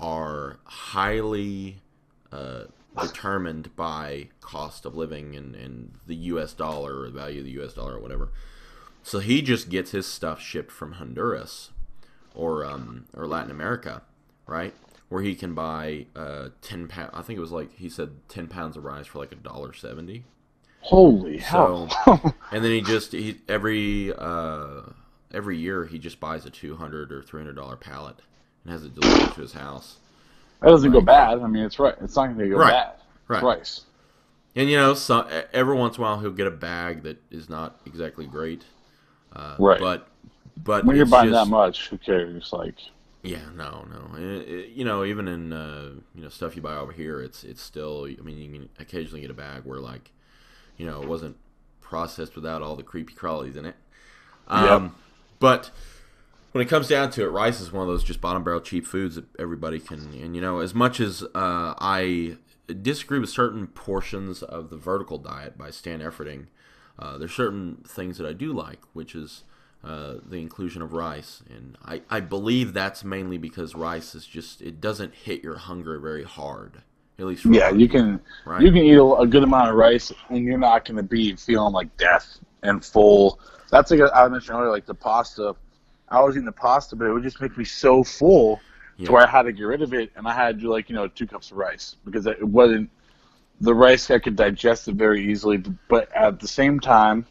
are highly determined by cost of living and the U.S. dollar, or the value of the U.S. dollar, or whatever. So he just gets his stuff shipped from Honduras or Latin America, right? Where he can buy 10 pounds. I think it was like he said 10 pounds of rice for like $1.70. Holy hell! And then every year he just buys a $200 or $300 pallet and has it delivered to his house. That doesn't go bad. I mean, it's right. It's not going to go bad. Right. It's rice. And so every once in a while he'll get a bag that is not exactly great. Right. But when you're buying that much, who cares? Like. Yeah, no. Even in stuff you buy over here, it's still. I mean, you can occasionally get a bag where it wasn't processed without all the creepy crawlies in it. But when it comes down to it, rice is one of those just bottom barrel cheap foods that everybody can. And as much as I disagree with certain portions of the vertical diet by Stan Efferding, there's certain things that I do like, which is the inclusion of rice. And I believe that's mainly because rice is it doesn't hit your hunger very hard. At least for a Yeah, lot of you people, can right? you can eat a good amount of rice, and you're not going to be feeling like death and full. That's like I mentioned earlier, like the pasta. I was eating the pasta, but it would just make me so full to Yeah. where I had to get rid of it, and I had to do like 2 cups of rice because it wasn't the rice. I could digest it very easily, but at the same time,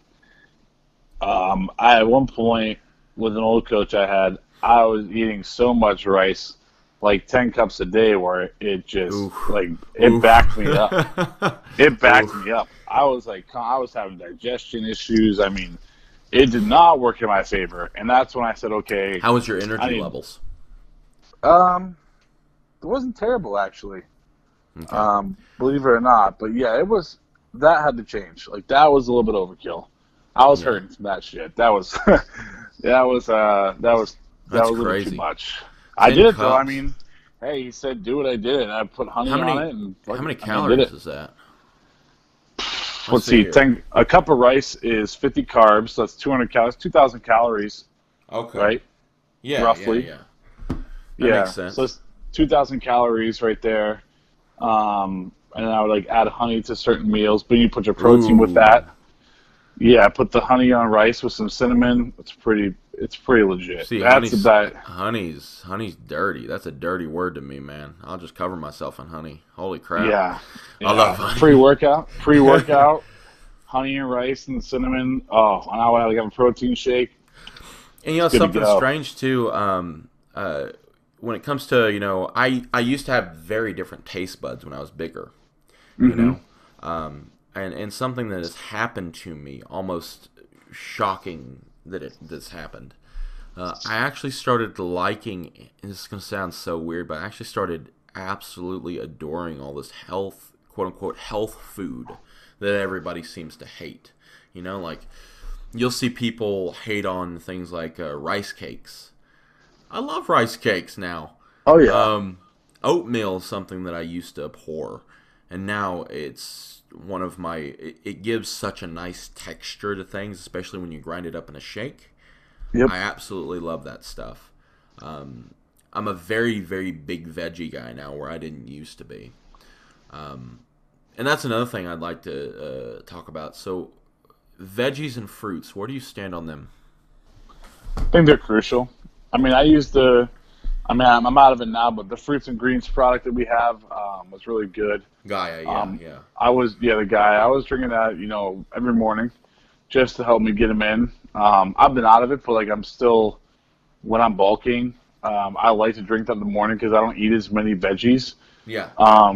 I at one point with an old coach I had, I was eating so much rice, like 10 cups a day, where it just Oof. like it Oof. backed me up. It backed Oof. me up. I was like, I was having digestion issues. I mean, it did not work in my favor, and that's when I said, okay, How was your I energy need. levels? Um, it wasn't terrible actually. Okay. Believe it or not, but yeah, it was. That had to change. Like that was a little bit overkill. I was Yeah. hurting from that shit. That was, that was That's a little too crazy. much. I Ten did it though. I cups. mean, hey, he said do what I did, and I put How honey on many? it, and How fuck it. many I mean, did calories it. is that? Let's Let's see see. here. A cup of rice is 50 carbs. So that's 200 calories, 2,000 calories, Okay. right? Yeah. Yeah. Roughly. Yeah. That makes Yeah. So sense. it's 2,000 calories right there. And I would like add honey to certain meals, but you put your protein with Ooh. that. Yeah, put the honey on rice with some cinnamon. It's pretty legit. See, That's the diet. honey's dirty. That's a dirty word to me, man. I'll just cover myself in honey. Holy crap. Yeah, I love yeah. honey. Pre-workout, honey and rice and cinnamon. Oh, and I would like have a protein shake. And It's good to something go. strange too. When it comes to I used to have very different taste buds when I was bigger. You Mm-hmm. know, and something that has happened to me, almost shocking that this happened. I actually started liking. And this is gonna sound so weird, but I actually started absolutely adoring all this health, quote unquote, health food that everybody seems to hate. Like you'll see people hate on things like rice cakes. I love rice cakes now. Oh yeah. Um, Oatmeal is something that I used to abhor, and now it's one of my. It gives such a nice texture to things, especially when you grind it up in a shake. Yep. I absolutely love that stuff. I'm a very, very big veggie guy now, where I didn't used to be. And that's another thing I'd like to talk about. So, veggies and fruits, where do you stand on them? I think they're crucial. I mean, I use the. I mean, I'm out of it now, but the fruits and greens product that we have was really good. Gaia, yeah, Um, yeah. the guy. I was drinking that, every morning just to help me get them in. I've been out of it, but like I'm still when I'm bulking. I like to drink that in the morning because I don't eat as many veggies Yeah.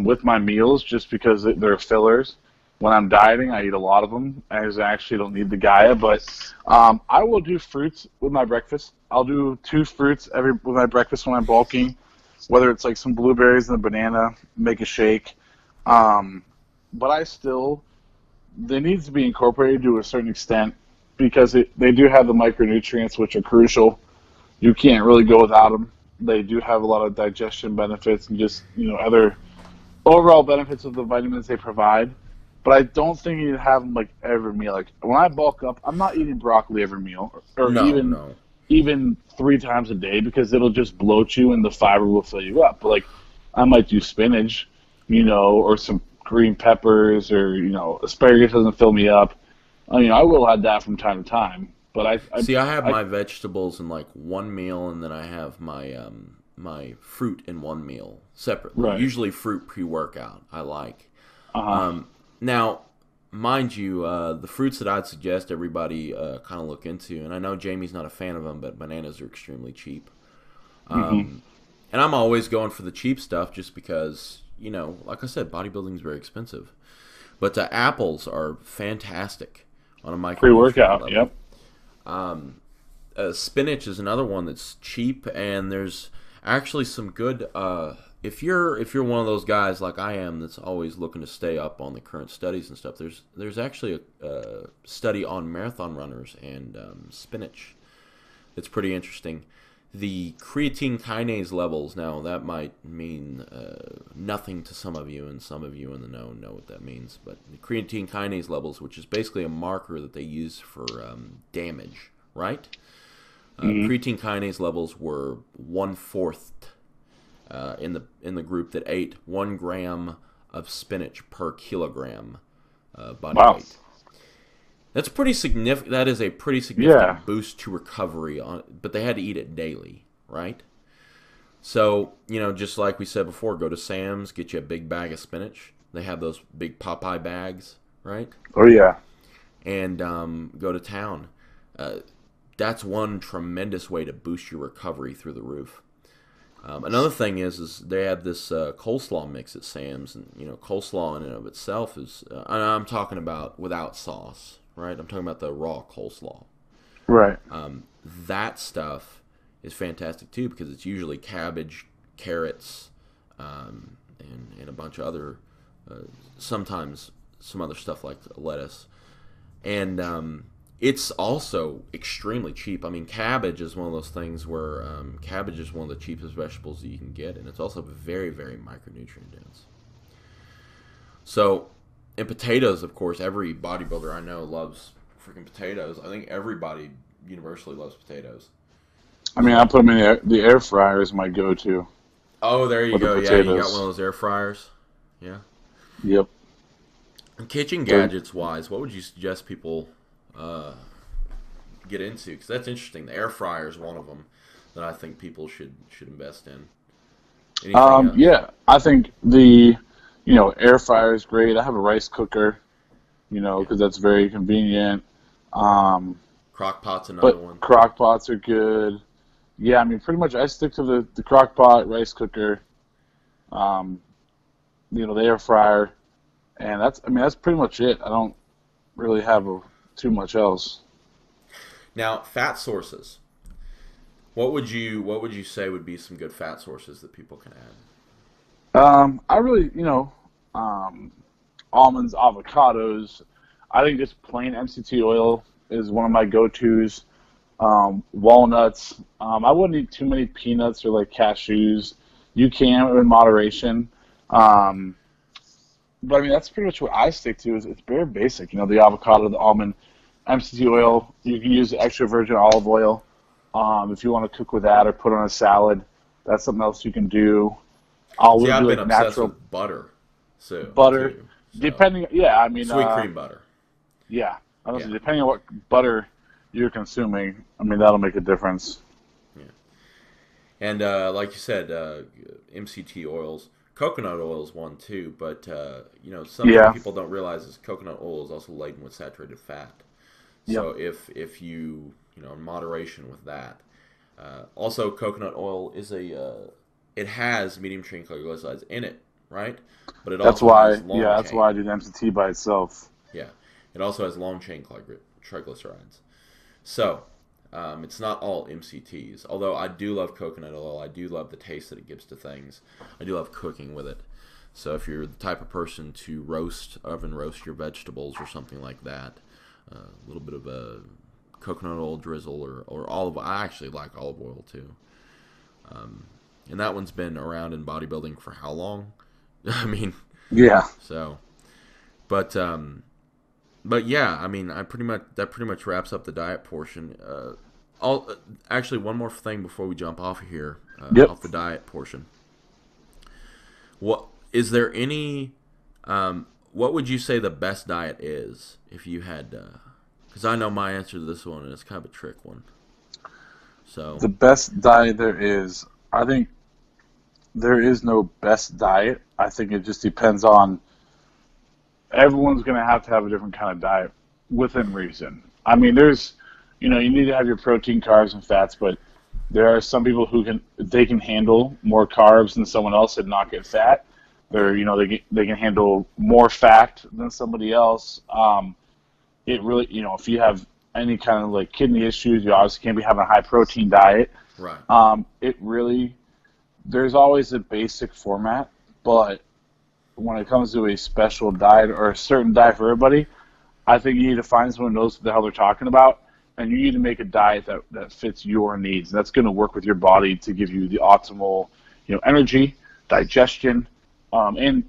with my meals just because they're fillers. When I'm dieting, I eat a lot of them, as I actually don't need the Gaia. But I will do fruits with my breakfast. I'll do 2 fruits with my breakfast when I'm bulking, whether it's like some blueberries and a banana, make a shake. Um, but they need to be incorporated to a certain extent because they do have the micronutrients which are crucial. You can't really go without them. They do have a lot of digestion benefits and just other overall benefits of the vitamins they provide. But I don't think you need to have them like every meal. Like when I bulk up, I'm not eating broccoli every meal, or No, even no. 3 times a day because it'll just bloat you and the fiber will fill you up. But like I might do spinach, or some green peppers, or asparagus doesn't fill me up. I will add that from time to time. But See, I have I my vegetables in like one meal, and then I have my fruit in one meal separately. right. Usually, fruit pre-workout. I like. Uh huh. Now, mind you, the fruits that I'd suggest everybody kind of look into, and I know Jamie's not a fan of them, but bananas are extremely cheap. Hmm. And I'm always going for the cheap stuff just because, like I said, bodybuilding is very expensive. But the apples are fantastic on a micronutrient Pre-workout. level. Yep. Spinach is another one that's cheap, and there's actually some good. If you're one of those guys like I am that's always looking to stay up on the current studies and stuff, there's actually a study on marathon runners and spinach. It's pretty interesting. The creatine kinase levels, now that might mean nothing to some of you, and some of you in the know what that means. But the creatine kinase levels, which is basically a marker that they use for damage, right? Hmm. Creatine kinase levels were 1/4 in the group that ate 1 gram of spinach per kilogram body Wow. weight. That's pretty significant. That is a pretty significant boost to recovery but they had to eat it daily, right? So, just like we said before, go to Sam's, get you a big bag of spinach. They have those big Popeye bags, right? Oh, yeah. And go to town. That's one tremendous way to boost your recovery through the roof. Another thing is they have this coleslaw mix at Sam's, and coleslaw in and of itself is. I'm talking about without sauce, right? I'm talking about the raw coleslaw. Right. That stuff is fantastic too because it's usually cabbage, carrots, and a bunch of other, sometimes some other stuff like lettuce, and it's also extremely cheap. I mean, cabbage is one of those things where cabbage is one of the cheapest vegetables that you can get, and it's also very, very micronutrient dense. So, and potatoes, of course, every bodybuilder I know loves freaking potatoes. I think everybody universally loves potatoes. I mean, I put them in the air fryer is my go-to. Oh, there you go. Yeah, you got one of those air fryers. Yeah. Yep. And kitchen gadgets wise, what would you suggest people get into? Because that's interesting. The air fryer is one of them that I think people should invest in. Yeah, I think the air fryer is great. I have a rice cooker, because that's very convenient. Crock pot's another one. Crock pots are good. Yeah, I mean, pretty much I stick to the crock pot, rice cooker, the air fryer, and that's pretty much it. I don't really have too much else. Now, fat sources. What would you say would be some good fat sources that people can add? I really, almonds, avocados. I think just plain MCT oil is one of my go-tos. Walnuts. I wouldn't eat too many peanuts or like cashews. You can in moderation. But I mean, that's pretty much what I stick to. It's very basic. The avocado, the almond, MCT oil. You can use extra virgin olive oil if you want to cook with that or put on a salad. That's something else you can do. I've been obsessed with butter. Butter, too, so. Depending. Yeah, I mean sweet cream butter. Yeah, honestly, depending on what butter you're consuming, I mean that'll make a difference. Yeah, and like you said, MCT oils. Coconut oil is one too, but something people don't realize is coconut oil is also laden with saturated fat. So if you in moderation with that. Also, coconut oil is it has medium chain triglycerides in it, right? But it that's also why has long that's chain. why I do the MCT by itself. Yeah, it also has long chain triglycerides. So it's not all MCTs. Although I do love coconut oil, I do love the taste that it gives to things. I do love cooking with it. So if you're the type of person to oven roast your vegetables or something like that, a little bit of a coconut oil drizzle or olive oil. I actually like olive oil too. And that one's been around in bodybuilding for how long? I mean, yeah. So, but yeah, I mean, that pretty much wraps up the diet portion. Actually, one more thing before we jump off of here, off the diet portion. What is there any? What would you say the best diet is if you had? Because I know my answer to this one, and it's kind of a trick one. So the best diet there is, I think, there is no best diet. I think it just depends on. Everyone's going to have a different kind of diet within reason. I mean, there's, you need to have your protein, carbs, and fats, but there are some people who can handle more carbs than someone else and not get fat. They can handle more fat than somebody else. It really, if you have any kind of like kidney issues, you obviously can't be having a high protein diet. Right. There's always a basic format, but when it comes to a special diet or a certain diet for everybody, I think you need to find someone who knows what the hell they're talking about, and you need to make a diet that fits your needs. And that's going to work with your body to give you the optimal, energy, digestion, and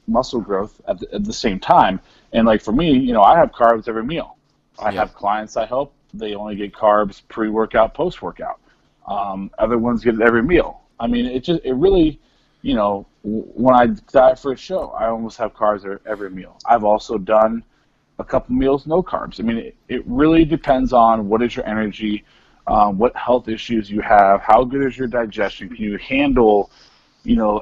muscle growth at the same time. And like for me, I have carbs every meal. I have clients I help; they only get carbs pre-workout, post-workout. Other ones get it every meal. I mean, it really when I diet for a show, I almost have carbs every meal. I've also done a couple meals no carbs. I mean, it really depends on what is your energy, what health issues you have, how good is your digestion, can you handle,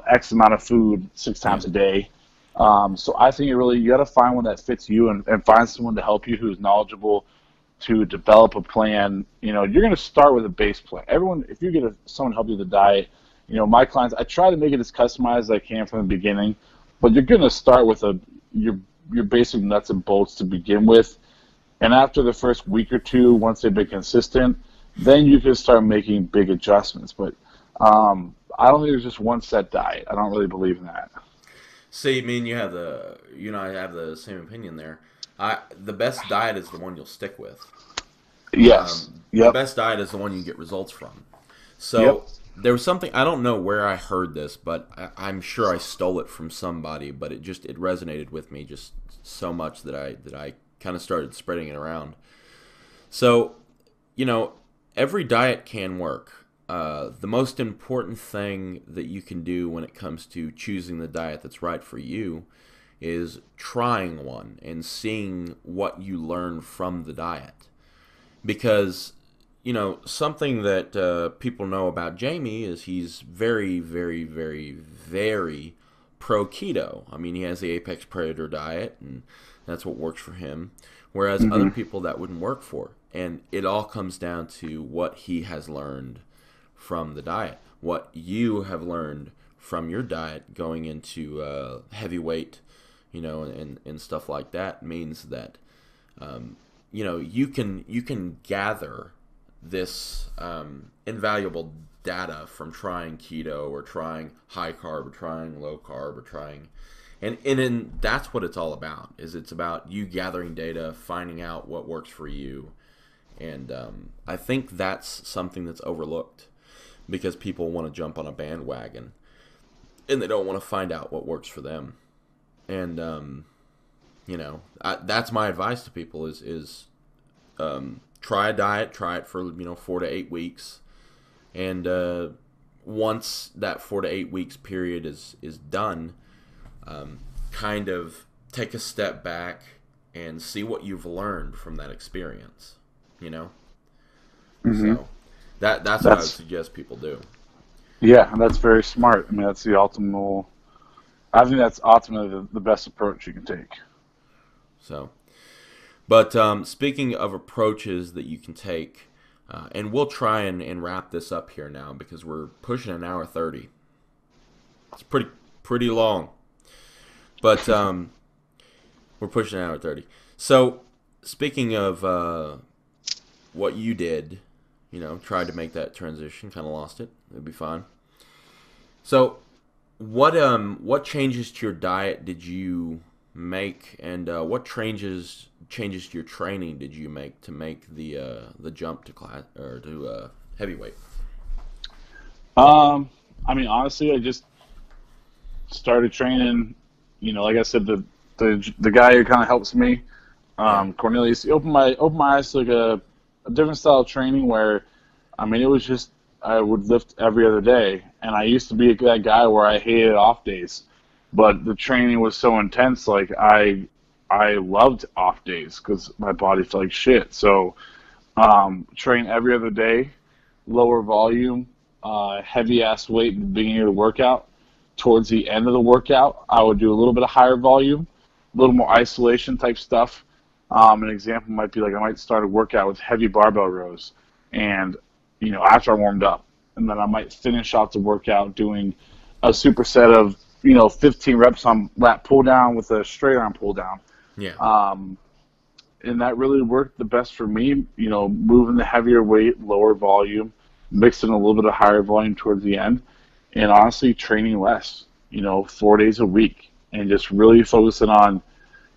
X amount of food 6 times a day. So I think you got to find one that fits you and find someone to help you who's knowledgeable to develop a plan. You're going to start with a base plan. If you get someone to help you with the diet, my clients, I try to make it as customized as I can from the beginning, but you're going to start with your basic nuts and bolts to begin with. And after the first week or two, once they've been consistent, then you can start making big adjustments. But I don't think there's just one set diet. I don't really believe in that. See, I mean, I have the same opinion there. The best diet is the one you'll stick with. Yes. The best diet is the one you get results from. So there was something, I don't know where I heard this, but I'm sure I stole it from somebody, but it resonated with me just so much that I kind of started spreading it around. So, every diet can work. The most important thing that you can do when it comes to choosing the diet that's right for you is trying one and seeing what you learn from the diet. Because, something that people know about Jamie is he's very, very, very, very pro-keto. I mean, he has the Apex Predator diet, and that's what works for him. Whereas other people, that wouldn't work for. And it all comes down to what he has learned from the diet. What you have learned from your diet going into heavyweight, and stuff like that means that, you can gather this invaluable data from trying keto or trying high carb or trying low carb or trying, and that's what it's all about. It's about you gathering data, finding out what works for you, and I think that's something that's overlooked because people want to jump on a bandwagon and they don't want to find out what works for them. And that's my advice to people is try a diet, try it for 4 to 8 weeks, and once that 4 to 8 weeks period is done, kind of take a step back and see what you've learned from that experience. So that's what I would suggest people do. Yeah, and that's very smart. I mean, that's the optimal. I think that's ultimately the best approach you can take. So, but speaking of approaches that you can take, and we'll try and wrap this up here now because we're pushing an hour 30. It's pretty long, but we're pushing an hour 30. So, speaking of what you did, tried to make that transition, kind of lost it. It'd be fine. So, what changes to your diet did you make, and what changes to your training did you make to make the jump to class or to heavyweight? I mean, honestly, I just started training. Like I said, the guy who kind of helps me, Cornelius, he opened my eyes to like a different style of training where, I mean, it was just I would lift every other day, and I used to be that guy where I hated off days, but the training was so intense. Like I loved off days because my body felt like shit. So train every other day, lower volume, heavy ass weight in the beginning of the workout. Towards the end of the workout, I would do a little bit of higher volume, a little more isolation type stuff. An example might be like I might start a workout with heavy barbell rows, and after I warmed up, and then I might finish off the workout doing a superset of 15 reps on lat pull down with a straight arm pull down. Yeah. And that really worked the best for me. Moving the heavier weight, lower volume, mixing a little bit of higher volume towards the end, and honestly training less. 4 days a week, and just really focusing on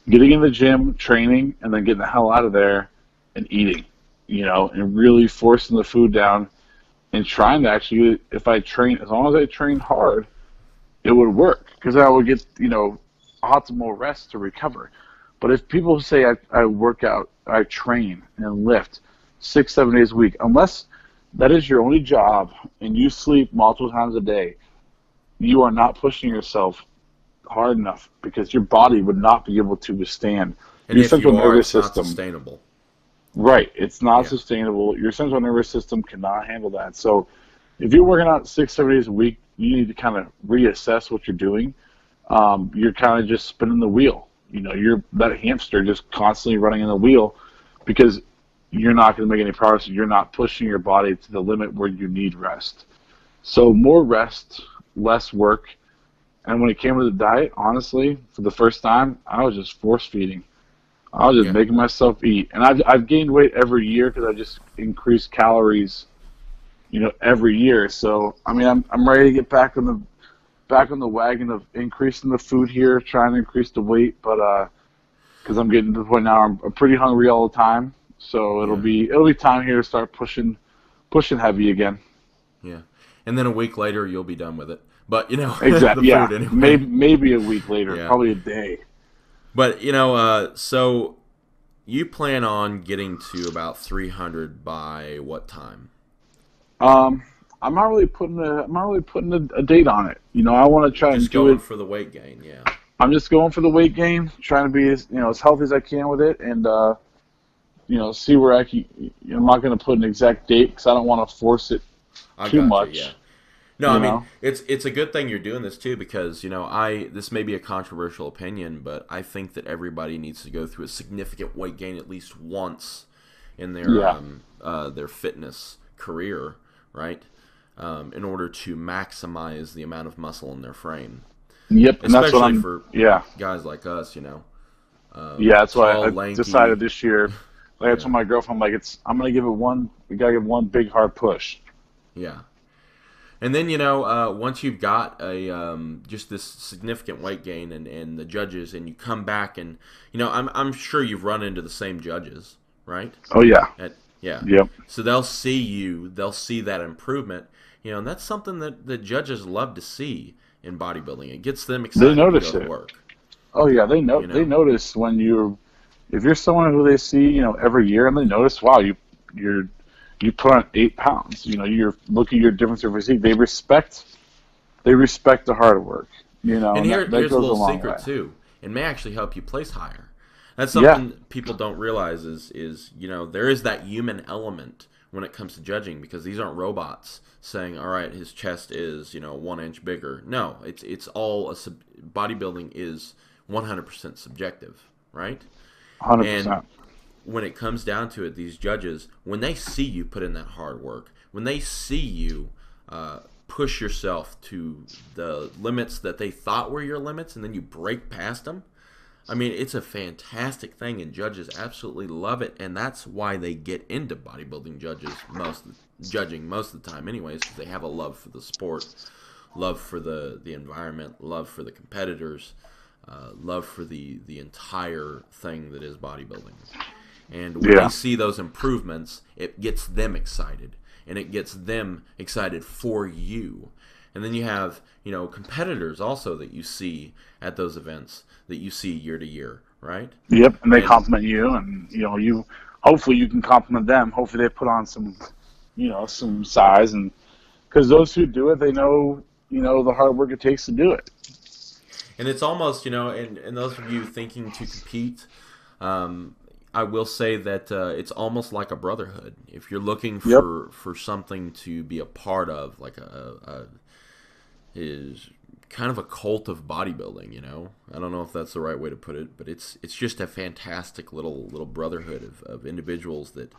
getting in the gym, training, and then getting the hell out of there and eating, and really forcing the food down and trying to actually, if I train, as long as I train hard, it would work because I would get, optimal rest to recover. But if people say I work out, I train and lift 6-7 days a week, unless that is your only job and you sleep multiple times a day, you are not pushing yourself hard enough because your body would not be able to withstand. And Your if central you are, nervous it's not system, sustainable. right? It's not Yeah. sustainable. Your central nervous system cannot handle that. So, if you're working out 6, 7 days a week, you need to kind of reassess what you're doing. You're kind of just spinning the wheel. You know, you're that hamster just constantly running in the wheel because you're not going to make any progress. You're not pushing your body to the limit where you need rest. So more rest, less work. And when it came to the diet, honestly, for the first time, I was just force feeding. I was just Yeah. making myself eat. And I've gained weight every year because I just increased calories, every year. So I mean, I'm ready to get back on the wagon of increasing the food here, trying to increase the weight, but because I'm getting to the point now I'm pretty hungry all the time. So it'll be time here to start pushing heavy again. Yeah. And then a week later, you'll be done with it. But, Exactly. the Yeah. food anyway. Maybe a week later. Yeah. Probably a day. But, so you plan on getting to about 300 by what time? I'm not really putting a date on it. I want to try and Just do going it. for the weight gain, yeah. I'm just going for the weight gain, trying to be as healthy as I can with it, and see where I can. I'm not going to put an exact date because I don't want to force it too much. Yeah. No, I mean it's a good thing you're doing this too because this may be a controversial opinion, but I think that everybody needs to go through a significant weight gain at least once in their fitness career, right? In order to maximize the amount of muscle in their frame. Yep, and that's what especially for guys like us, that's why tall, I lanky. decided this year. Like I told my girlfriend, I'm gonna give it one. We gotta give one big hard push. Yeah. And then once you've got a just this significant weight gain and the judges, and you come back and I'm sure you've run into the same judges, right? Oh yeah. Yeah. Yep. So they'll see that improvement, and that's something that the judges love to see in bodybuilding. It gets them excited They notice to go to it. work. Oh yeah, they notice when if you're someone who they see every year and they notice, wow, you put on 8 pounds. You're looking at your difference in physique. They respect the hard work. And here's a little secret too. It may actually help you place higher. That's something people don't realize is there is that human element when it comes to judging because these aren't robots saying, all right, his chest is 1 inch bigger. No, it's all bodybuilding is 100% subjective, right? 100%. And when it comes down to it, these judges, when they see you put in that hard work, when they see you push yourself to the limits that they thought were your limits, and then you break past them, I mean, it's a fantastic thing, and judges absolutely love it, and that's why they get into bodybuilding judging most of the time anyways, because they have a love for the sport, love for the environment, love for the competitors, love for the entire thing that is bodybuilding. And when they see those improvements, it gets them excited, and it gets them excited for you. And then you have, competitors also that you see at those events that you see year to year, right? Yep, and they compliment you, and you hopefully you can compliment them. Hopefully they put on some, some size, and because those who do it, they know, the hard work it takes to do it. And it's almost, and those of you thinking to compete, I will say that it's almost like a brotherhood. If you're looking for something to be a part of, like is kind of a cult of bodybuilding, I don't know if that's the right way to put it, but it's just a fantastic little brotherhood of individuals that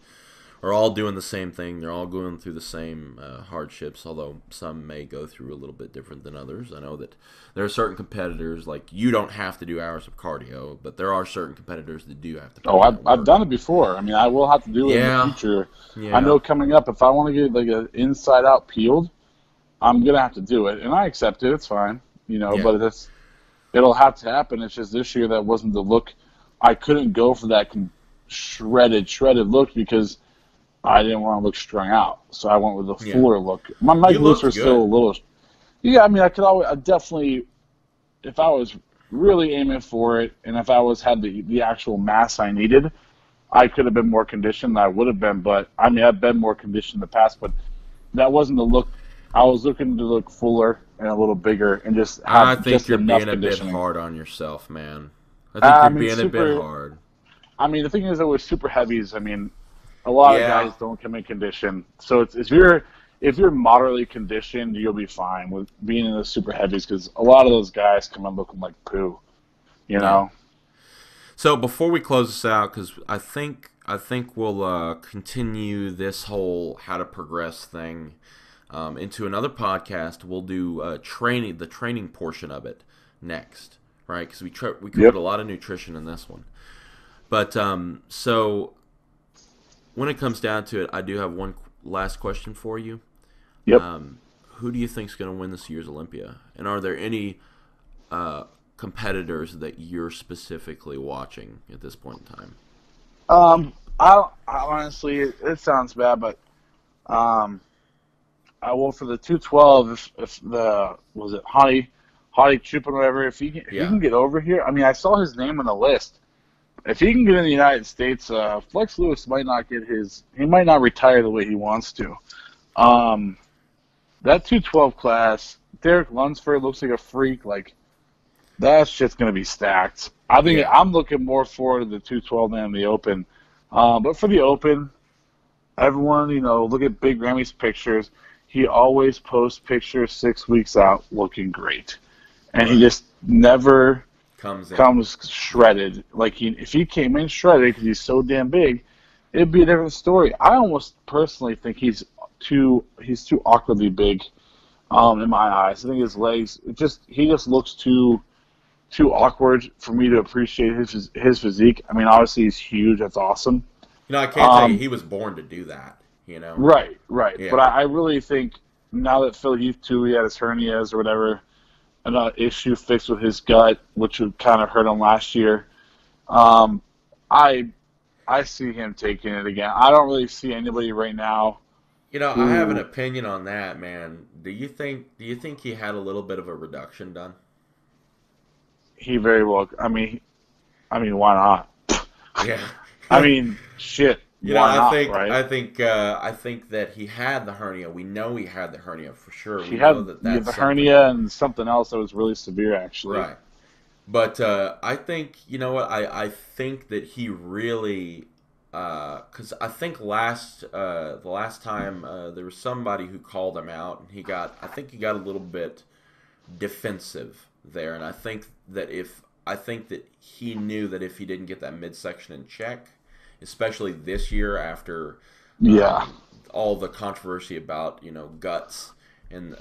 are all doing the same thing. They're all going through the same hardships, although some may go through a little bit different than others. I know that there are certain competitors, like you don't have to do hours of cardio, but there are certain competitors that do have to. I've done it before. I mean, I will have to do it in the future. Yeah. I know coming up, if I want to get like an inside out peeled, I'm gonna have to do it, and I accept it. It's fine, but it'll have to happen. It's just this year that wasn't the look. I couldn't go for that shredded look because I didn't want to look strung out, so I went with the fuller look. My glutes were still a little. Yeah, I mean, I definitely, if I was really aiming for it, and if I had the actual mass I needed, I could have been more conditioned than I would have been. But I mean, I've been more conditioned in the past, but that wasn't the look I was looking to look fuller and a little bigger and just I have think just you're enough being a bit conditioning. hard on yourself, man. I think I you're mean, being a bit super. hard. I mean, the thing is that with super heavies, I mean, a lot of Yeah, guys don't come in condition. So it's if you're moderately conditioned, you'll be fine with being in the super heavies because a lot of those guys come in looking like poo. You yeah. know. So before we close this out, because I think we'll continue this whole how to progress thing into another podcast. We'll do the training portion of it next, right? Because we covered Yep. a lot of nutrition in this one. But so when it comes down to it, I do have one last question for you. Yep. Who do you think's going to win this year's Olympia? And are there any competitors that you're specifically watching at this point in time? I honestly, it sounds bad, but um, I will for the 212. If the was it Hottie Chupin or whatever, if he Yeah, can get over here, I mean, I saw his name on the list. If he can get in the United States, Flex Lewis might not get his. He might not retire the way he wants to. Um, that 212 class, Derek Lunsford looks like a freak. Like that shit's gonna be stacked. I think yeah, I'm looking more forward to the 212 than the Open. But for the Open, everyone, look at Big Grammy's pictures. He always posts pictures 6 weeks out looking great. And he right. just never Comes in. comes shredded. Like if he came in shredded because he's so damn big, it'd be a different story. I almost personally think he's too awkwardly big, in my eyes. I think his legs he just looks too awkward for me to appreciate his physique. I mean, obviously he's huge. That's awesome. I can't tell you Um, he was born to do that. right, right. But Yeah, I really think now that Phil Heath too, he had his hernias or whatever, an issue fixed with his gut, which would kind of hurt him last year. Um, I I see him taking it again. I don't really see anybody right now I have an who opinion on that, man. Do you think he had a little bit of a reduction done? he very well. I mean, why not? Yeah. I mean, shit, why I not? think Right? I think that he had the hernia. We know he had the hernia for sure. We He know had that the, that's the something. hernia and something else that was really severe, actually. Right. But I think you know what I think that he really because I think the last time there was somebody who called him out and I think he got a little bit defensive there, and I think that he knew that if he didn't get that midsection in check, especially this year after Yeah. all the controversy about guts and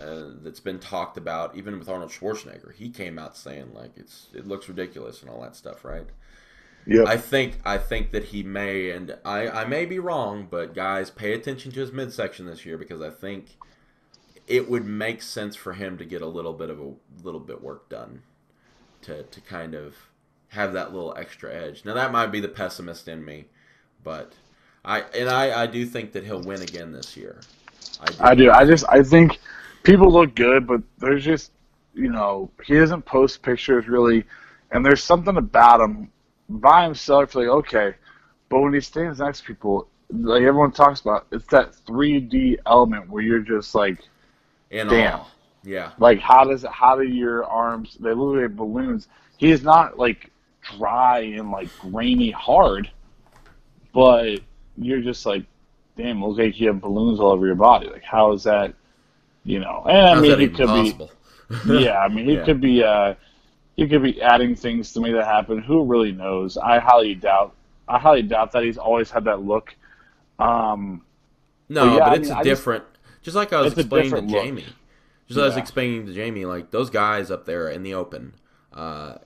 that's been talked about, even with Arnold Schwarzenegger, he came out saying like it looks ridiculous and all that stuff, right? Yep. I think that he may, and I may be wrong, but guys, pay attention to his midsection this year because I think it would make sense for him to get a little bit work done to kind of have that little extra edge. Now that might be the pessimist in me, but I do think that he'll win again this year. I I do. do. I think I think people look good, but there's just, he doesn't post pictures really, and there's something about him by himself. You're like, okay, but when he stands next to people, like everyone talks about, it's that 3D element where you're just like, in damn, awe. Yeah. like how do your arms? They look like balloons. He is not like dry and like grainy hard, but you're just like, damn, it looks like you have balloons all over your body. Like, how is that? And I How's mean, that he even could be, possible? yeah, I mean, Yeah. he could be adding things to make that happen. Who really knows? I highly doubt that he's always had that look. Um, but No, yeah, but I it's mean, a different. Just like I was it's a explaining to different look. Jamie. Just like I was Yeah, explaining to Jamie, like those guys up there in the open,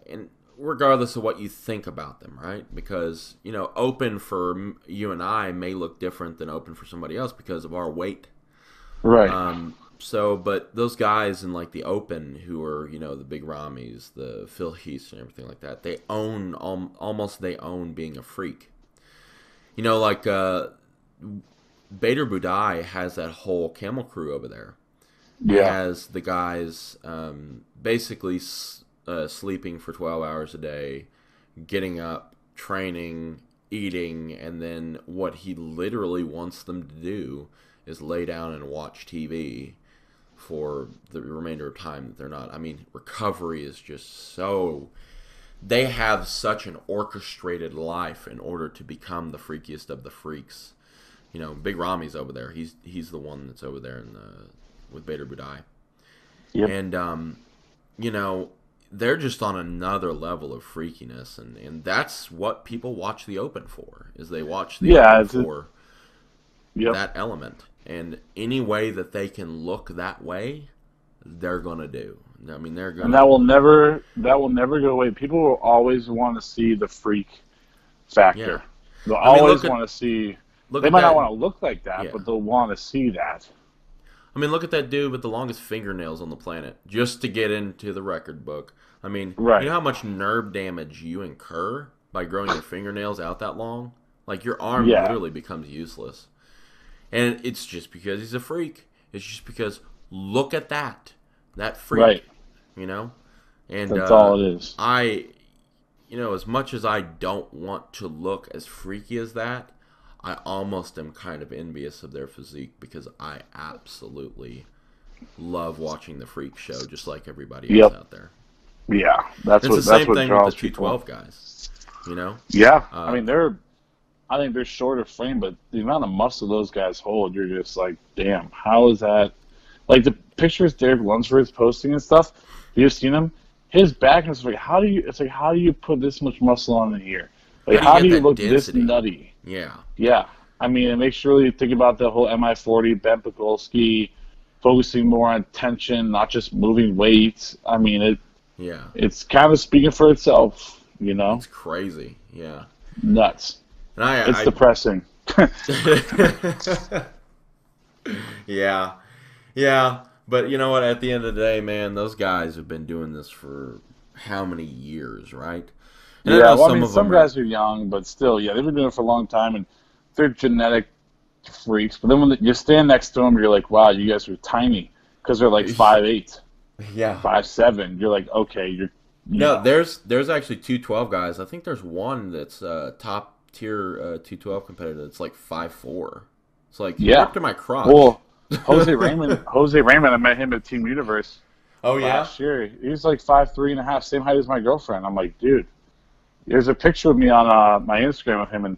and regardless of what you think about them, right? Because open for you and I may look different than open for somebody else because of our weight. right. But those guys in like the open who are the big Ramis, the Phil Heaths, and everything like that, they own almost they own being a freak. Like Bader Budai has that whole camel crew over there. He Yeah, has the guys basically sleeping for 12 hours a day, getting up, training, eating, and then what he literally wants them to do is lay down and watch TV for the remainder of time that they're not. I mean, recovery is just so... They have such an orchestrated life in order to become the freakiest of the freaks. You know, Big Rami's over there. He's the one that's over there with Bader Budai. Yep. And, you know, they're just on another level of freakiness. And that's what people watch the Open for, is they watch the Open for that element. And any way that they can look that way, they're going to do. I mean, they're going. And that will never go away. People will always want to see the freak factor. Yeah. They'll always want to see. They might not want to look like that, yeah. but they'll want to see that. I mean, look at that dude with the longest fingernails on the planet, just to get into the record book. I mean, you know how much nerve damage you incur by growing your fingernails out that long? Like, your arm literally becomes useless. And it's just because he's a freak. It's just because, look at that freak, right? You know, and that's all it is. You know, as much as I don't want to look as freaky as that, I almost am kind of envious of their physique, because I absolutely love watching the freak show, just like everybody else out there. Yeah, that's the same thing with the 212 guys. You know? Yeah, I mean I think they're shorter frame, but the amount of muscle those guys hold, you're just like, damn, how is that? Like the pictures Derek Lunsford's posting and stuff, you've seen them. His back is like, how do you put this much muscle on in here? Like, how do you look density? This nutty? Yeah. Yeah. I mean, it makes sure you think about the whole MI40, Ben Pakulski, focusing more on tension, not just moving weights. I mean, it's kind of speaking for itself, you know? It's crazy. Yeah. Nuts. And it's depressing. Yeah. Yeah. But you know what? At the end of the day, man, those guys have been doing this for how many years, right? And some guys are young, but still, they've been doing it for a long time, and they're genetic freaks. But then when you stand next to them, you're like, wow, you guys are tiny, because they're like 5'8", 5'7". You're like, okay, there's actually 212 guys. I think there's one that's top tier 212 competitor that's like 5'4". It's like up to my crotch. Well, Jose Raymond, I met him at Team Universe. Oh yeah, last year. He was like 5'3.5", same height as my girlfriend. I'm like, dude, there's a picture of me on my Instagram of him, and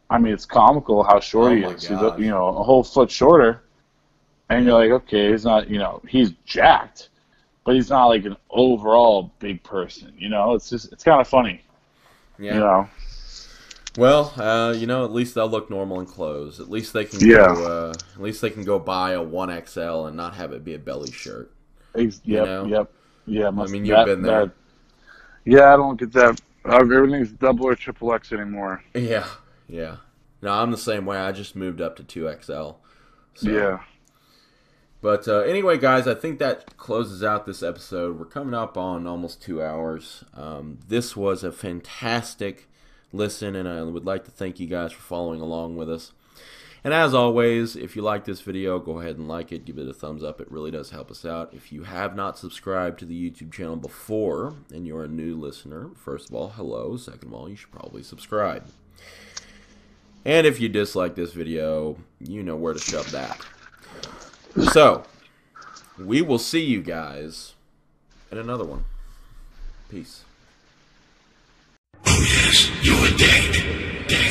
I mean, it's comical how short he is. He's a whole foot shorter, and you're like, okay, he's not, he's jacked, but he's not like an overall big person. It's kind of funny. Yeah. Well, at least they'll look normal in clothes. At least they can go. At least they can go buy a 1XL and not have it be a belly shirt. Yep. Yeah. I mean, you've been there. I don't get that. Everything's double or triple X anymore. Yeah. No, I'm the same way. I just moved up to 2XL. So. Yeah. But anyway, guys, I think that closes out this episode. We're coming up on almost 2 hours. This was a fantastic listen, and I would like to thank you guys for following along with us. And as always, if you like this video, go ahead and like it, give it a thumbs up. It really does help us out. If you have not subscribed to the YouTube channel before and you're a new listener, first of all, hello. Second of all, you should probably subscribe. And if you dislike this video, you know where to shove that. So, we will see you guys in another one. Peace. Oh yes, you're dead.